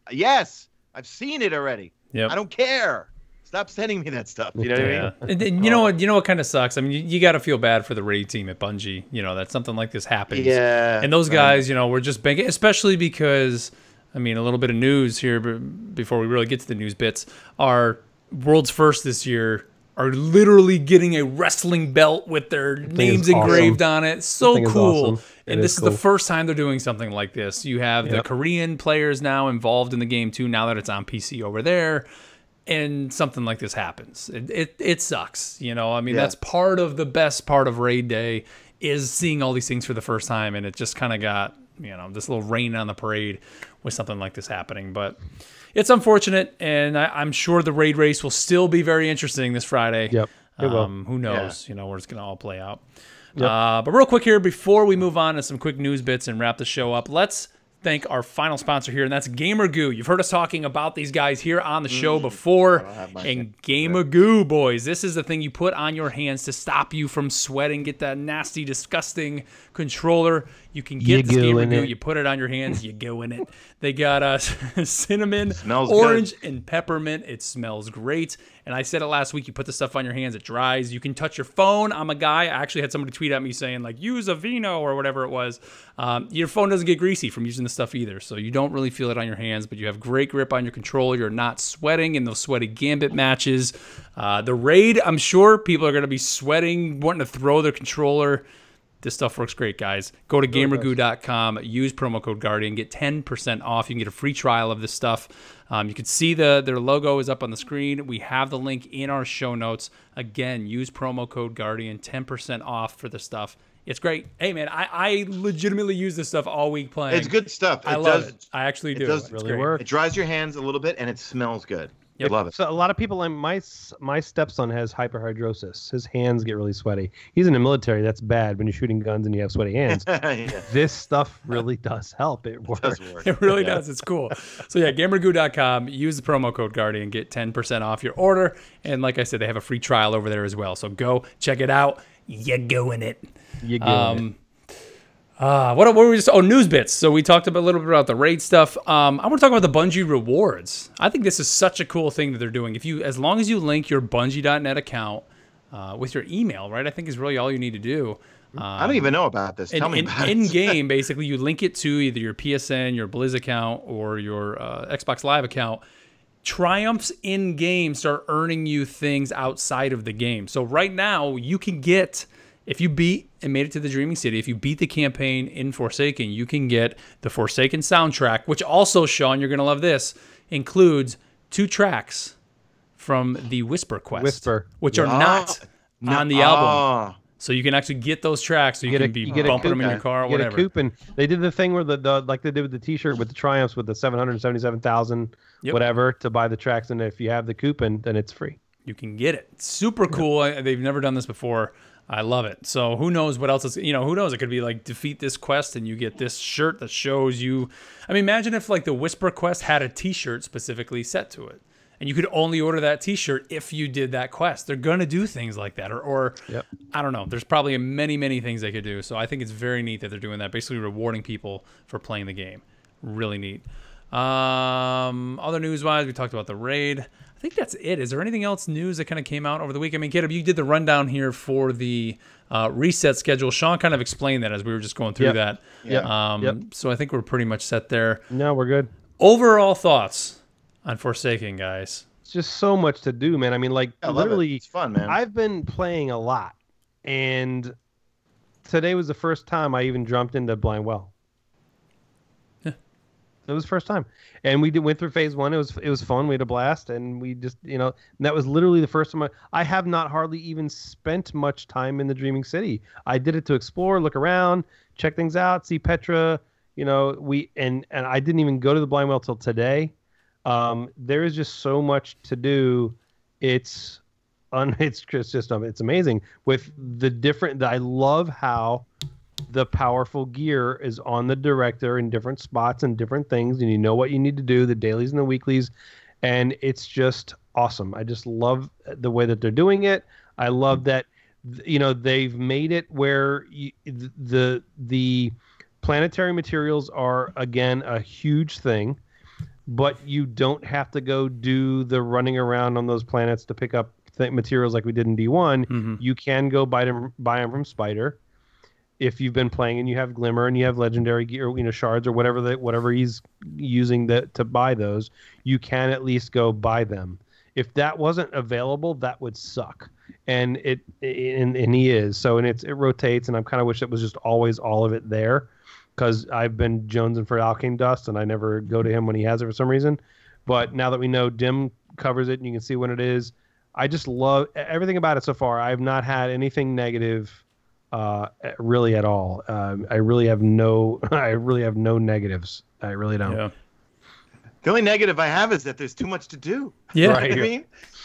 I've seen it already. Yep. I don't care. Stop sending me that stuff. You know what I mean? And you know what? You know what kind of sucks? I mean, you got to feel bad for the raid team at Bungie. You know that something like this happens. Yeah. And those guys, you know, were just begging, especially because, I mean, a little bit of news here before we really get to the news bits. Our World's First this year are literally getting a wrestling belt with their names engraved on it. So cool. And this is the first time they're doing something like this. You have the Korean players now involved in the game too, now that it's on PC over there. And something like this happens. It sucks. You know, I mean, that's part of the best part of Raid Day is seeing all these things for the first time. And it just kind of got, you know, this little rain on the parade with something like this happening. But it's unfortunate, and I'm sure the raid race will still be very interesting this Friday. Yep. It will. Who knows, you know, where it's going to all play out. But real quick here, before we move on to some quick news bits and wrap the show up, let's thank our final sponsor here, and that's GamerGoo. You've heard us talking about these guys here on the show before. And GamerGoo, boys, this is the thing you put on your hands to stop you from sweating. Get that nasty, disgusting controller. You can get this GamerGoo. You put it on your hands. You go in it. They got cinnamon, orange, and peppermint. It smells great. And I said it last week. You put the stuff on your hands. It dries. You can touch your phone. I'm a guy. I actually had somebody tweet at me saying, like, use a Vino or whatever it was. Your phone doesn't get greasy from using the stuff either. So you don't really feel it on your hands, but you have great grip on your controller. You're not sweating in those sweaty Gambit matches. The raid, I'm sure people are going to be sweating, wanting to throw their controller. This stuff works great, guys. Go to gamergoo.com, use promo code Guardian, get 10% off. You can get a free trial of this stuff. You can see their logo is up on the screen. We have the link in our show notes. Again, use promo code Guardian, 10% off for the stuff. It's great. Hey, man, I legitimately use this stuff all week playing. It's good stuff. I love it. I actually do. It does really work. It dries your hands a little bit, and it smells good. Yep. I love it. So a lot of people, my stepson has hyperhidrosis. His hands get really sweaty. He's in the military. That's bad when you're shooting guns and you have sweaty hands. This stuff really does help. It works. It really does. It's cool. So yeah, gamergoo.com. Use the promo code Guardian. Get 10% off your order. And like I said, they have a free trial over there as well. So go check it out. You go in it. You go in it. What were we just? Oh, news bits. So we talked a little bit about the raid stuff. I want to talk about the Bungie rewards. I think this is such a cool thing that they're doing. As long as you link your Bungie.net account with your email, right? I think is really all you need to do. I don't even know about this. Tell me about it. In game, basically, you link it to either your PSN, your Blizz account, or your Xbox Live account. Triumphs in game start earning you things outside of the game. So right now, you can get. If you beat and made it to the Dreaming City, if you beat the campaign in Forsaken, you can get the Forsaken soundtrack, which also, Sean, you're going to love this, includes 2 tracks from the Whisper quest, which are not on the album. So you can actually get those tracks, so you can be bumping them in your car or whatever. You get a coupon. They did the thing where like they did with the T-shirt with the Triumphs with the 777,000 whatever to buy the tracks, and if you have the coupon, then it's free. You can get it. It's super cool. They've never done this before. I love it. So who knows what else is, who knows? It could be like defeat this quest and you get this shirt that shows you. I mean, imagine if like the Whisper quest had a T-shirt specifically set to it. And you could only order that T-shirt if you did that quest. They're going to do things like that. Or I don't know. There's probably many, many things they could do. So I think it's very neat that they're doing that, basically rewarding people for playing the game. Really neat. Other news-wise, we talked about the raid. I think that's it. Is there anything else news that kind of came out over the week? I mean, Caleb, you did the rundown here for the reset schedule. Sean kind of explained that as we were just going through that. So I think we're pretty much set there. No, we're good. Overall thoughts on Forsaken, guys. It's just so much to do, man. I mean, like, literally, it's fun, man. I've been playing a lot, and today was the first time I even jumped into Blind Well. It was the first time, and we went through phase 1. It was fun. We had a blast, and we just and that was literally the first time I have not hardly even spent much time in the Dreaming City. I did it to explore, look around, check things out, see Petra. And I didn't even go to the Blind Well till today. There is just so much to do. It's amazing with the different. I love how the powerful gear is on the director in different spots and different things, and you know what you need to do, the dailies and the weeklies, and it's just awesome. I just love the way that they're doing it. I love that they've made it where the planetary materials are again a huge thing, but you don't have to go do the running around on those planets to pick up materials like we did in D1. Mm-hmm. You can go buy them from Spider. If you've been playing and you have Glimmer and you have legendary gear, shards or whatever he's using to buy those, you can at least go buy them. If that wasn't available, that would suck. And he is. So it rotates, and I kind of wish it was just always all of it there, because I've been jonesing for Alkane Dust and I never go to him when he has it for some reason. But now that we know Dim covers it and you can see when it is, I just love everything about it so far. I've not had anything negative. Really at all. I really have no negatives. I really don't. Yeah. The only negative I have is that there's too much to do. Yeah. Right. I mean,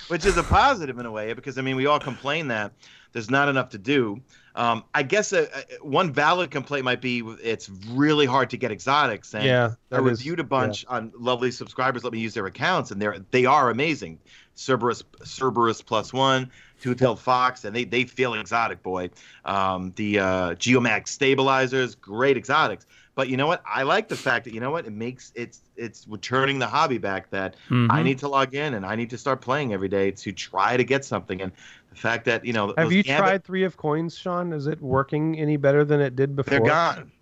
which is a positive in a way, because we all complain that there's not enough to do. I guess one valid complaint might be it's really hard to get exotics. And I reviewed a bunch on lovely subscribers. Let me use their accounts, and they are amazing. Cerberus +1, Two-tailed Fox, and they feel exotic, boy. The Geomag stabilizers, great exotics. But you know what? I like the fact that it makes it's returning the hobby back. That I need to log in and I need to start playing every day to try to get something. And the fact that have you tried 3 of Coins, Sean? Is it working any better than it did before?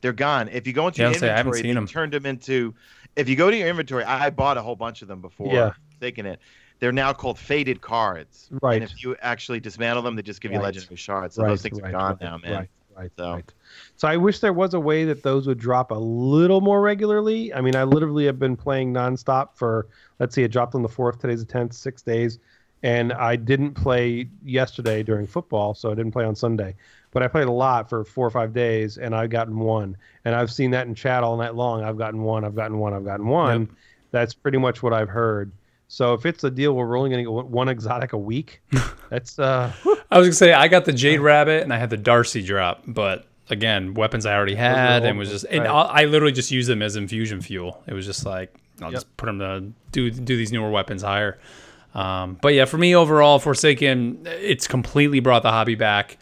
They're gone. If you go into your inventory, they turned them into. If you go to your inventory, I bought a whole bunch of them before taking it. They're now called faded cards. Right. And if you actually dismantle them, they just give you legendary shards. So those things are gone now, man. Right. So I wish there was a way that those would drop a little more regularly. I mean, I literally have been playing nonstop for, let's see, it dropped on the 4th. Today's the 10th, 6 days. And I didn't play yesterday during football, so I didn't play on Sunday. But I played a lot for 4 or 5 days, and I've gotten 1. And I've seen that in chat all night long. I've gotten 1. Yep. That's pretty much what I've heard. So if it's a deal where we're only going to get 1 exotic a week, that's... I was going to say, I got the Jade Rabbit and I had the Darcy drop, but again, weapons I already had, and was just... And I literally just used them as infusion fuel. It was just like, I'll just put them to do these newer weapons higher. But yeah, for me overall, Forsaken, it's completely brought the hobby back.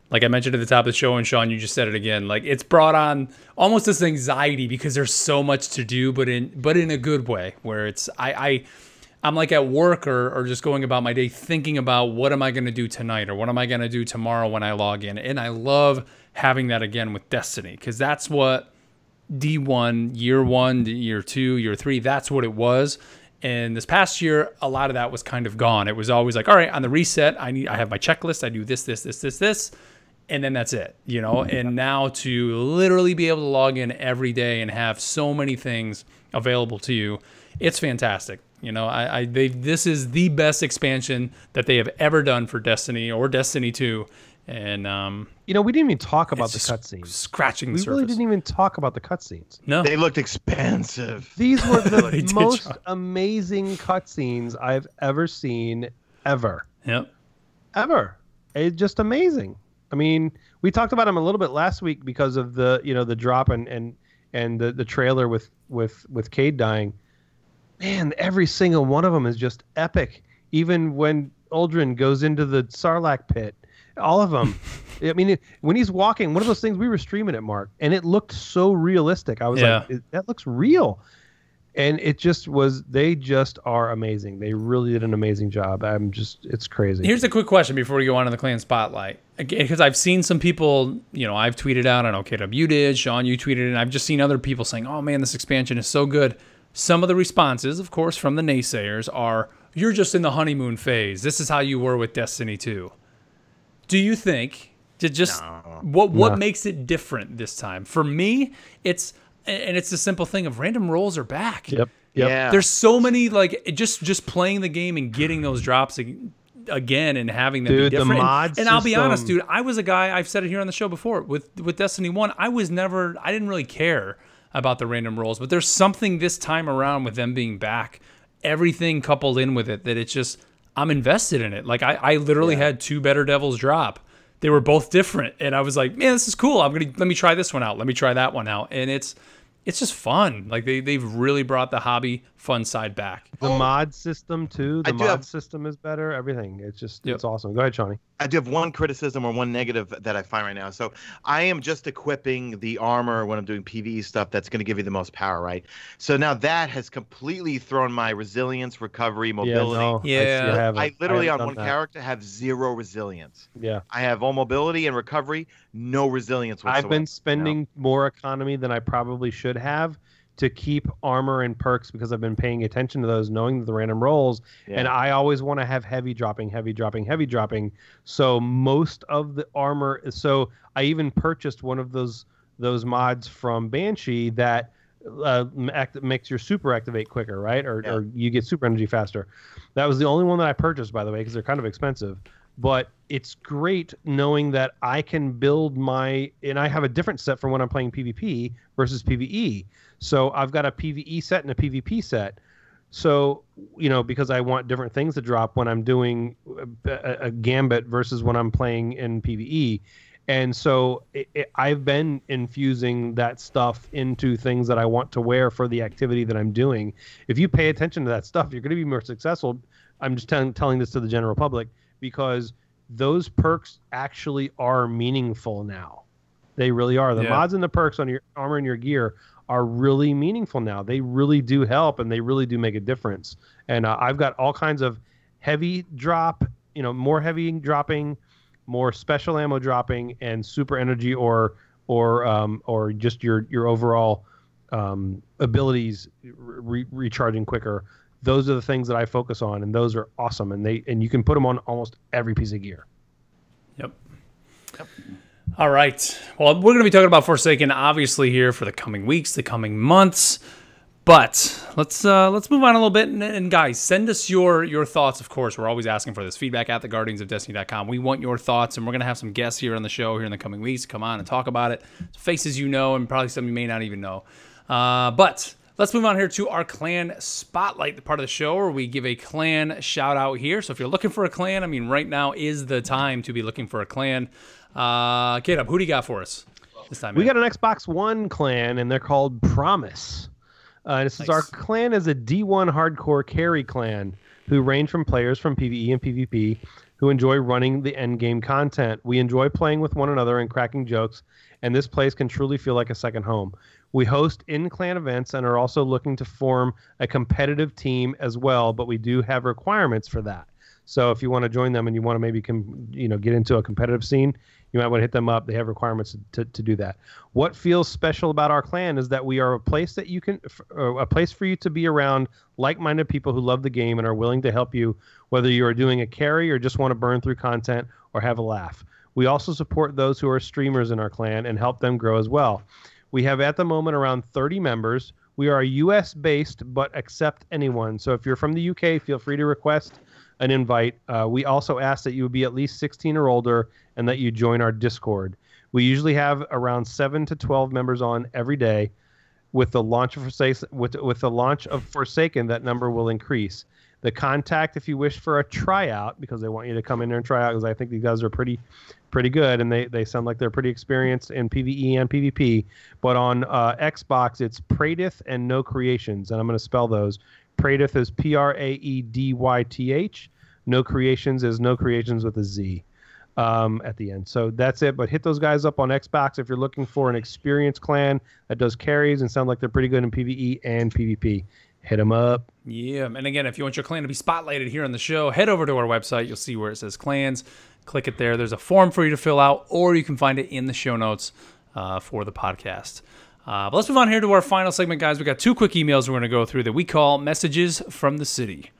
Like I mentioned at the top of the show, and Sean, you just said it again. Like it's brought on almost this anxiety because there's so much to do, but in a good way, where it's I'm like at work or just going about my day thinking about what am I going to do tonight or what am I going to do tomorrow when I log in. And I love having that again with Destiny, because that's what D1, year 1, year 2, year 3, that's what it was. And this past year, a lot of that was kind of gone. It was always like, all right, on the reset, I have my checklist. I do this, and then that's it, And now to literally be able to log in every day and have so many things available to you, it's fantastic. This is the best expansion that they have ever done for Destiny or Destiny 2. And we didn't even talk about the cutscenes. Scratching the surface. We really didn't even talk about the cutscenes. No, they looked expensive. These were the most amazing cutscenes I've ever seen, ever. Yep. Ever. It's just amazing. I mean, we talked about them a little bit last week because of the the drop and the trailer with Cade dying. Man, every single one of them is just epic. Even when Uldren goes into the Sarlacc pit, all of them. I mean, when he's walking, one of those things, we were streaming it, Mark, and it looked so realistic. I was like, that looks real. And it just was, they just are amazing. They really did an amazing job. It's crazy. Here's a quick question before we go on to the clan spotlight. Again, because I've seen some people, I've tweeted out, I know KW did, Sean, you tweeted, and I've just seen other people saying, oh man, this expansion is so good. some of the responses, of course, from the naysayers are, you're just in the honeymoon phase. This is how you were with Destiny 2. Do you think, what makes it different this time? For me, it's the simple thing of random rolls are back. Yep. Yeah. There's so many, like, just playing the game and getting those drops again and having them be different. The mod and I'll be honest, dude, I was a guy, I've said it here on the show before, with Destiny 1, I didn't really care about the random rolls, but there's something this time around with them being back, everything coupled in with it, that it's just, I'm invested in it. Like, I literally had 2 Better Devils drop. They were both different, and I was like, man, this is cool. Let me try this one out. Let me try that one out. And it's just fun. Like, they've really brought the hobby fun side back. The mod system too. The mod system is better. Everything. It's just it's awesome. Go ahead, Shawnee. I do have one criticism or one negative that I find right now. So I am just equipping the armor when I'm doing PvE stuff that's going to give you the most power, right? So now that has completely thrown my resilience, recovery, mobility. I literally on one character have 0 resilience. Yeah. I have all mobility and recovery, no resilience whatsoever. I've been spending more economy than I probably should have to keep armor and perks because I've been paying attention to those, knowing the random rolls. And I always want to have heavy dropping. So most of the armor, so I even purchased one of those mods from Banshee that makes your super activate quicker, right? Or you get super energy faster. That was the only one that I purchased, by the way, because they're kind of expensive. But it's great knowing that I can build and I have a different set for when I'm playing PvP versus PvE. So I've got a PvE set and a PvP set. So, because I want different things to drop when I'm doing a Gambit versus when I'm playing in PvE. And so I've been infusing that stuff into things that I want to wear for the activity that I'm doing. If you pay attention to that stuff, you're going to be more successful. I'm just telling this to the general public because those perks actually are meaningful now. They really are. The mods and the perks on your armor and your gear are really meaningful now. They really do help, and they really do make a difference. And I've got all kinds of heavy drop, more heavy dropping, more special ammo dropping, and super energy or just your overall abilities recharging quicker. Those are the things that I focus on, and those are awesome. And you can put them on almost every piece of gear. Yep. All right. Well, we're going to be talking about Forsaken, obviously, here for the coming weeks, the coming months. But let's move on a little bit. And guys, send us your thoughts, of course. We're always asking for this. Feedback at theguardiansofdestiny.com. We want your thoughts, and we're going to have some guests here on the show here in the coming weeks to come on and talk about it. Faces and probably some you may not even know. But let's move on here to our clan spotlight, the part of the show where we give a clan shout out here. So if you're looking for a clan, right now is the time to be looking for a clan. Caleb, who do you got for us this time? We got an Xbox One clan, and they're called Promise. This is our clan is a D1 hardcore carry clan who range from players from PvE and PvP who enjoy running the endgame content. We enjoy playing with one another and cracking jokes, and this place can truly feel like a second home. We host in-clan events and are also looking to form a competitive team as well, but we do have requirements for that. So if you want to join them and you want to maybe get into a competitive scene, you might want to hit them up. They have requirements to do that. What feels special about our clan is that we are a place that a place for you to be around like-minded people who love the game and are willing to help you, whether you are doing a carry or just want to burn through content or have a laugh. We also support those who are streamers in our clan and help them grow as well. We have at the moment around 30 members. We are US-based but accept anyone. So if you're from the UK, feel free to request an invite. We also ask that you would be at least 16 or older and that you join our Discord. We usually have around 7 to 12 members on every day. With the launch of Forsaken, that number will increase. The contact, if you wish for a tryout, because they want you to come in there and try out, because I think these guys are pretty good, and they sound like they're pretty experienced in PvE and PvP. But on Xbox, it's Praedyth and No Creations, and I'm going to spell those. Praedyth is Praedyth. No Creations is No Creations with a Z at the end. So that's it. But hit those guys up on Xbox if you're looking for an experienced clan that does carries and sound like they're pretty good in PvE and PvP. Hit them up. Yeah, and again, if you want your clan to be spotlighted here on the show, head over to our website. You'll see where it says clans. Click it there. There's a form for you to fill out, or you can find it in the show notes for the podcast. But let's move on here to our final segment, guys. We got 2 quick emails we're going to go through that we call Messages from the City.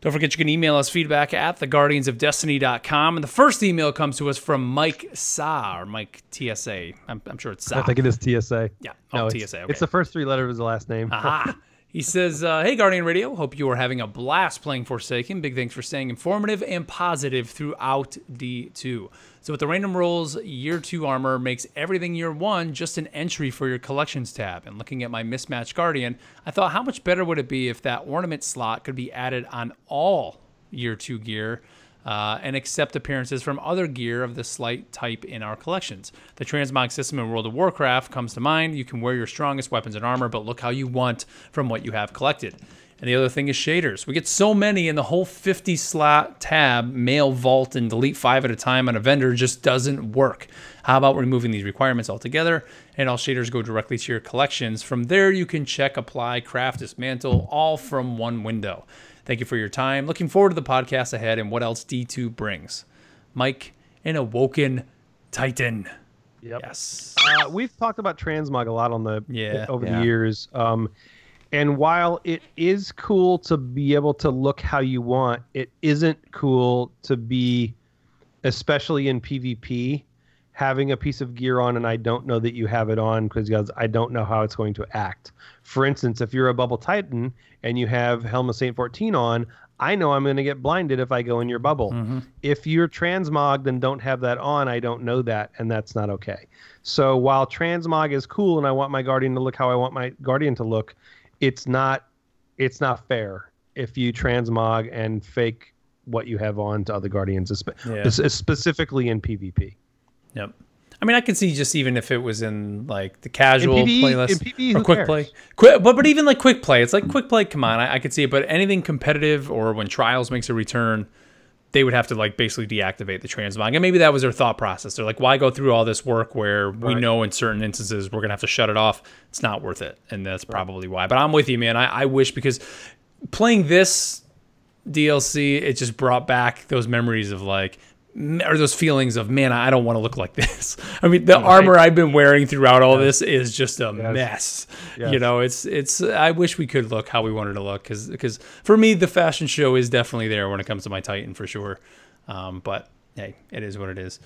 Don't forget you can email us feedback at theguardiansofdestiny.com. And the first email comes to us from Mike Sa, or Mike TSA. I'm sure it's Sa. I think it is TSA. Yeah. No, TSA. Okay. It's the first 3 letters of his last name. Aha. He says, hey, Guardian Radio. Hope you are having a blast playing Forsaken. Big thanks for staying informative and positive throughout D2. So with the random rolls, Year 2 armor makes everything Year 1 just an entry for your Collections tab. And looking at my mismatched Guardian, I thought how much better would it be if that ornament slot could be added on all Year 2 gear and accept appearances from other gear of the slight type in our collections. The transmog system in World of Warcraft comes to mind. You can wear your strongest weapons and armor, but look how you want from what you have collected. And the other thing is shaders. We get so many, and the whole 50 slot tab, mail vault, and delete 5 at a time on a vendor just doesn't work. How about removing these requirements altogether, and all shaders go directly to your collections? From there, you can check, apply, craft, dismantle, all from one window. Thank you for your time. Looking forward to the podcast ahead and what else D2 brings. Mike, an Awoken Titan. Yep. Yes. We've talked about transmog a lot on the over Yeah. the years. And while it is cool to be able to look how you want, it isn't cool to be, especially in PvP, having a piece of gear on and I don't know that you have it on because I don't know how it's going to act. For instance, if you're a Bubble Titan and you have Helm of Saint 14 on, I know I'm going to get blinded if I go in your bubble. Mm-hmm. If you're transmogged and don't have that on, I don't know that, and that's not okay. So while transmog is cool and I want my Guardian to look how I want my Guardian to look, it's not fair if you transmog and fake what you have on to other Guardians, specifically in PvP. Yep. I mean, I can see just even if it was in like the casual PvE, playlist in PvE, or who quick cares? play, but even like quick play, it's like quick play. Come on, I could see it. But anything competitive or when Trials makes a return, they would have to like basically deactivate the transmog. And maybe that was their thought process. They're like, why go through all this work where we know in certain instances we're gonna have to shut it off? It's not worth it, and that's probably why. But I'm with you, man. I wish, because playing this DLC, it just brought back those memories of like, or those feelings of, man, I don't want to look like this. I mean, the armor I've been wearing throughout all this is just a mess. Yes. You know, it's. I wish we could look how we wanted to look, because for me, the fashion show is definitely there when it comes to my Titan for sure. But hey, it is what it is.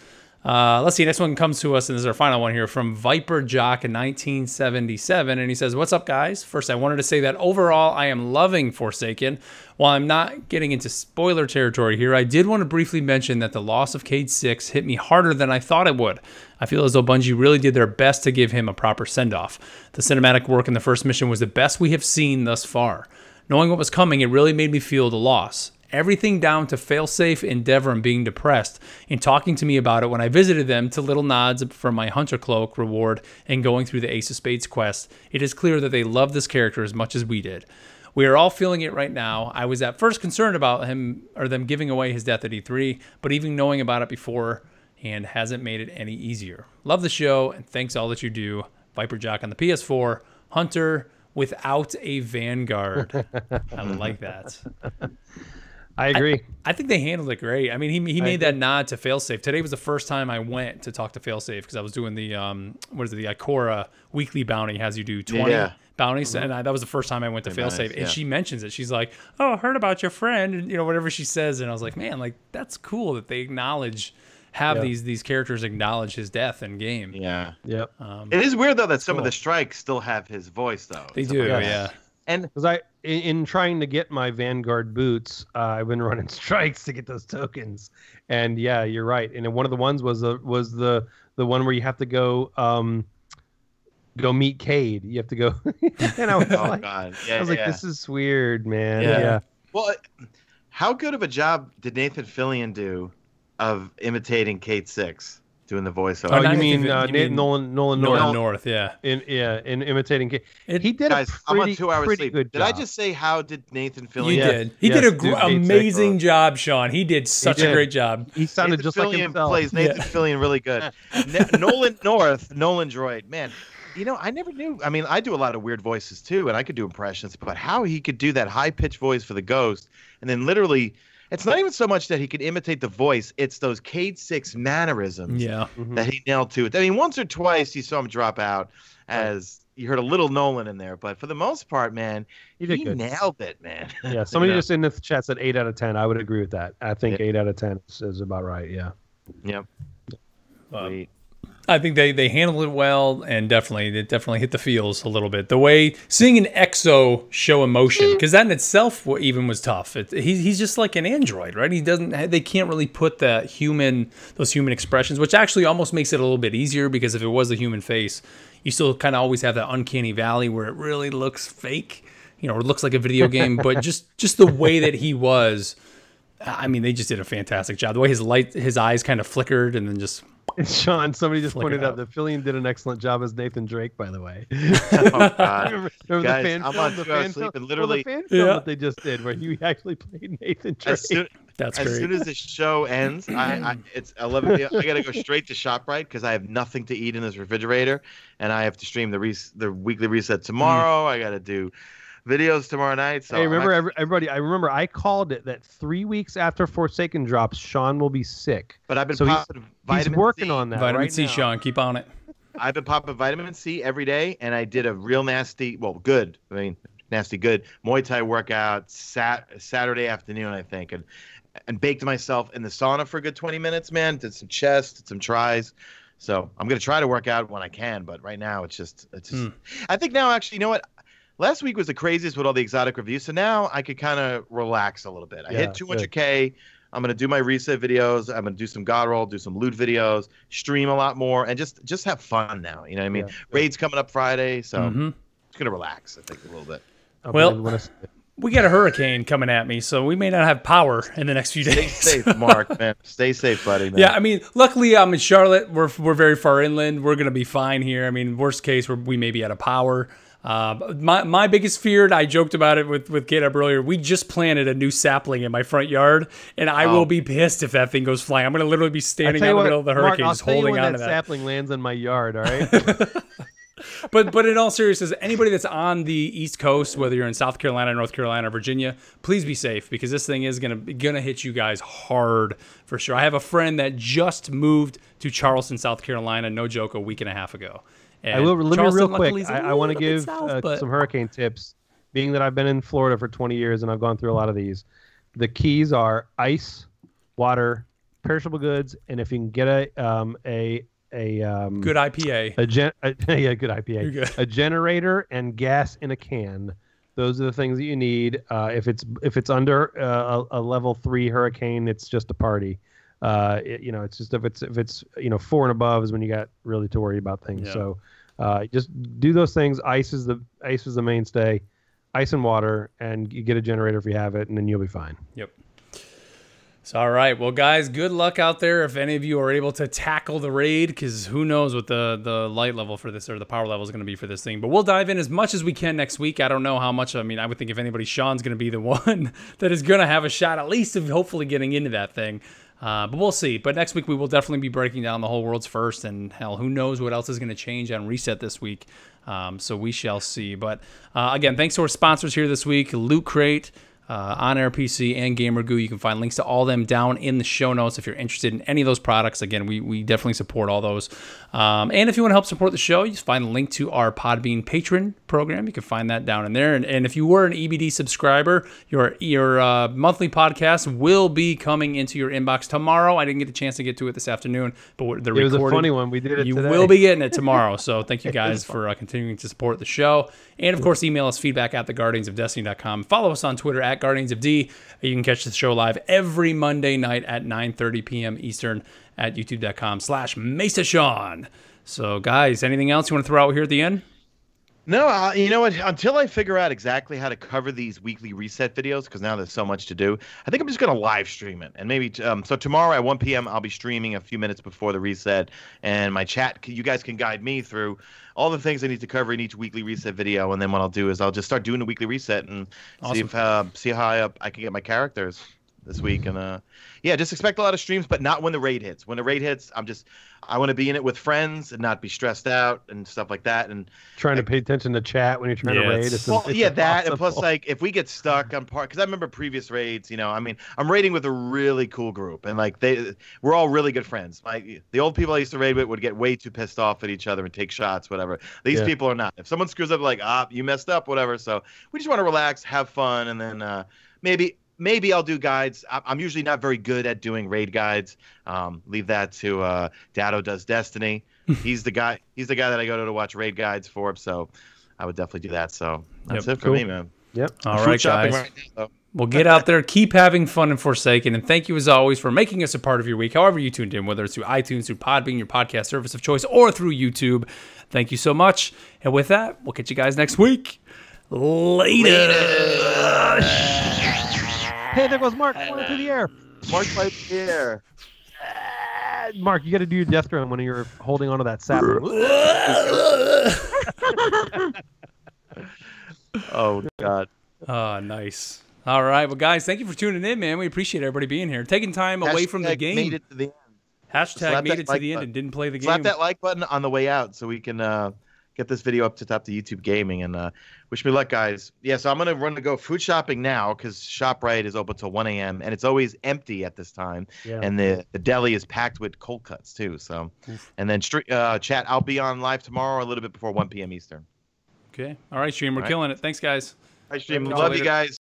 Let's see. Next one comes to us, and this is our final one here from Viper Jock in 1977, and he says, "What's up, guys? First, I wanted to say that overall, I am loving Forsaken. While I'm not getting into spoiler territory here, I did want to briefly mention that the loss of Cade 6 hit me harder than I thought it would. I feel as though Bungie really did their best to give him a proper send-off. The cinematic work in the first mission was the best we have seen thus far. Knowing what was coming, it really made me feel the loss. Everything down to Failsafe and Devrim being depressed and talking to me about it when I visited them, to little nods from my Hunter Cloak reward and going through the Ace of Spades quest. It is clear that they love this character as much as we did. We are all feeling it right now. I was at first concerned about him or them giving away his death at E3, but even knowing about it before and hasn't made it any easier. Love the show, and thanks all that you do. Viper Jock on the PS4, Hunter without a Vanguard." I like that. I agree. I think they handled it great. I mean, he made that nod to Failsafe. Today was the first time I went to talk to Failsafe because I was doing the the Ikora weekly bounty, has you do 20 bounties, and that was the first time I went to Failsafe. And she mentions it. She's like, "Oh, I heard about your friend," and whatever she says. And I was like, man, like that's cool that they acknowledge, these characters acknowledge his death in game. Yeah. Yep. It is weird though that some of the strikes still have his voice though. They do, yeah. And because in trying to get my Vanguard boots, I've been running strikes to get those tokens, and yeah, you're right. And one of the ones was the one where you have to go meet Cade. You have to go, and I was like, God, this is weird, man. Yeah. Well, how good of a job did Nathan Fillion do of imitating Cade 6? Doing the voiceover. Oh, you mean Nolan North, yeah. In imitating Cade. He did guys, I'm on 2 hours sleep. Good did job. I just say how did Nathan Fillion? You did. He did an amazing job, Sean. He did such a great job. He sounded Nathan just Fillion like himself. Plays Nathan Fillion really good. Nolan Droid, man. I never knew. I mean, I do a lot of weird voices too, and I could do impressions, but how he could do that high pitched voice for the Ghost, and then literally. it's not even so much that he can imitate the voice; it's those Cade 6 mannerisms that he nailed to it. I mean, once or twice you saw him drop out as you heard a little Nolan in there, but for the most part, man, he nailed it, man. Yeah, somebody just in the chat said 8 out of 10. I would agree with that. I think 8 out of 10 is about right. Yeah. Yep. I think they handled it well, and it definitely hit the feels a little bit. The way seeing an Exo show emotion, because that in itself even was tough. He's just like an android, right? They can't really put those human expressions, which actually almost makes it a little bit easier, because if it was a human face, you still kind of always have that uncanny valley where it really looks fake, or it looks like a video game. But just the way that he was, I mean, they just did a fantastic job. The way his eyes kind of flickered and then just. Sean, somebody just pointed out that Fillion did an excellent job as Nathan Drake, by the way. Oh, God. remember Guys, the fan I'm film, on sleep and literally... the fan film that they just did, where he actually played Nathan Drake. That's great. As soon as the show ends, it's 11 p.m. I got to go straight to ShopRite because I have nothing to eat in this refrigerator, and I have to stream the weekly reset tomorrow. I got to do videos tomorrow night. So hey, remember everybody? I remember I called it that 3 weeks after Forsaken drops, Sean will be sick. But I've been popping vitamin He's working C. on that. Vitamin right C, now. Sean, keep on it. I've been popping vitamin C every day, and I did a real nasty, good. I mean, nasty good Muay Thai workout Saturday afternoon, I think, and baked myself in the sauna for a good 20 minutes. Man, did some chest, did some tries. So I'm gonna try to work out when I can, but right now it's just. I think now, actually, you know what? Last week was the craziest with all the exotic reviews, so now I could kind of relax a little bit. I hit 200K. I'm going to do my reset videos. I'm going to do some God roll, do some loot videos, stream a lot more, and just have fun now. You know what I mean? Yeah, Raid's coming up Friday, so I'm just going to relax, I think, a little bit. Well, we got a hurricane coming at me, so we may not have power in the next few days. Stay safe, Mark, man. Stay safe, buddy, man. Yeah, I mean, luckily I'm in Charlotte. We're very far inland. We're going to be fine here. I mean, worst case, we may be out of power. My biggest fear, and I joked about it with Kate up earlier, we just planted a new sapling in my front yard, and I will be pissed if that thing goes flying. I'm going to literally be standing out in the middle of the hurricane, Mark, just holding on to that. Sapling lands in my yard, all right? But in all seriousness, anybody that's on the East Coast, whether you're in South Carolina, North Carolina, or Virginia, please be safe, because this thing is gonna hit you guys hard for sure. I have a friend that just moved to Charleston, South Carolina, no joke, a week and a half ago. And I will let me real quick. I want to give south, some hurricane tips. Being that I've been in Florida for 20 years and I've gone through a lot of these, the keys are ice, water, perishable goods, and if you can get a good IPA, good IPA, good. A generator and gas in a can. Those are the things that you need. If it's under a level 3 hurricane, it's just a party. It's just if it's 4 and above is when you got really to worry about things. Yeah. So just do those things. Ice is the mainstay. Ice and water, and you get a generator if you have it, and then you'll be fine. Yep. So, all right. Well, guys, good luck out there if any of you are able to tackle the raid, because who knows what the light level for this or the power level is going to be for this thing. But we'll dive in as much as we can next week. I don't know how much. I mean, I would think if anybody, Sean's going to be the one that is going to have a shot at least of hopefully getting into that thing. But we'll see. But next week we will definitely be breaking down the whole world's first, and hell, who knows what else is going to change on Reset this week. So we shall see. But again, thanks to our sponsors here this week, Loot Crate, On Air PC, and Gamer Goo. You can find links to all of them down in the show notes if you're interested in any of those products. Again, we definitely support all those. And if you want to help support the show, you just find a link to our Podbean Patron program. You can find that down in there. And if you were an EBD subscriber, your monthly podcast will be coming into your inbox tomorrow. I didn't get a chance to get to it this afternoon, but it was a funny one. We did it You today. will be getting it tomorrow. So thank you guys for continuing to support the show. And, of course, email us feedback at theguardiansofdestiny.com. Follow us on Twitter at GuardiansofD. You can catch the show live every Monday night at 9:30 p.m. Eastern at youtube.com/Mesa Sean. So, guys, anything else you want to throw out here at the end? No, you know what? Until I figure out exactly how to cover these weekly reset videos, because now there's so much to do, I think I'm just going to live stream it. And maybe so tomorrow at 1 p.m. I'll be streaming a few minutes before the reset, and my chat, you guys can guide me through all the things I need to cover in each weekly reset video. And then what I'll do is I'll just start doing a weekly reset and see how I can get my characters. this week, and yeah, just expect a lot of streams, but not when the raid hits. When the raid hits, I want to be in it with friends and not be stressed out and stuff like that. And trying to pay attention to chat when you're trying to raid. That and plus, like, if we get stuck on part, because I remember previous raids, you know, I mean, I'm raiding with a really cool group, and like we're all really good friends. The old people I used to raid with would get way too pissed off at each other and take shots, whatever. These people are not. If someone screws up, like, you messed up, whatever. So we just want to relax, have fun, and then maybe I'll do guides. I'm usually not very good at doing raid guides. Leave that to Dado does Destiny. He's the guy that I go to watch raid guides for. So I would definitely do that. So that's it for me, man. Yep. All right, guys. Well, get out there, keep having fun in Forsaken, and thank you as always for making us a part of your week. However you tuned in, whether it's through iTunes, through Podbean, your podcast service of choice, or through YouTube. Thank you so much. And with that, we'll catch you guys next week. Later. Hey, there goes Mark flying through the air. Mark flies through the air. Mark, you got to do your death drone when you're holding onto that sapling. Oh, God. Oh, nice. All right. Well, guys, thank you for tuning in, man. We appreciate everybody being here. Taking time away from the game. Made it to the end. Hashtag made it to the end and didn't play the game. Slap that like button on the way out so we can get this video up to top to YouTube Gaming, and wish me luck, guys. Yeah, so I'm going to run to go food shopping now because ShopRite is open till 1 a.m. and it's always empty at this time. Yeah. And the deli is packed with cold cuts too. So, and then chat, I'll be on live tomorrow a little bit before 1 p.m. Eastern. Okay. All right, Stream. We're killing it. Thanks, guys. Hi, Stream. Love you guys.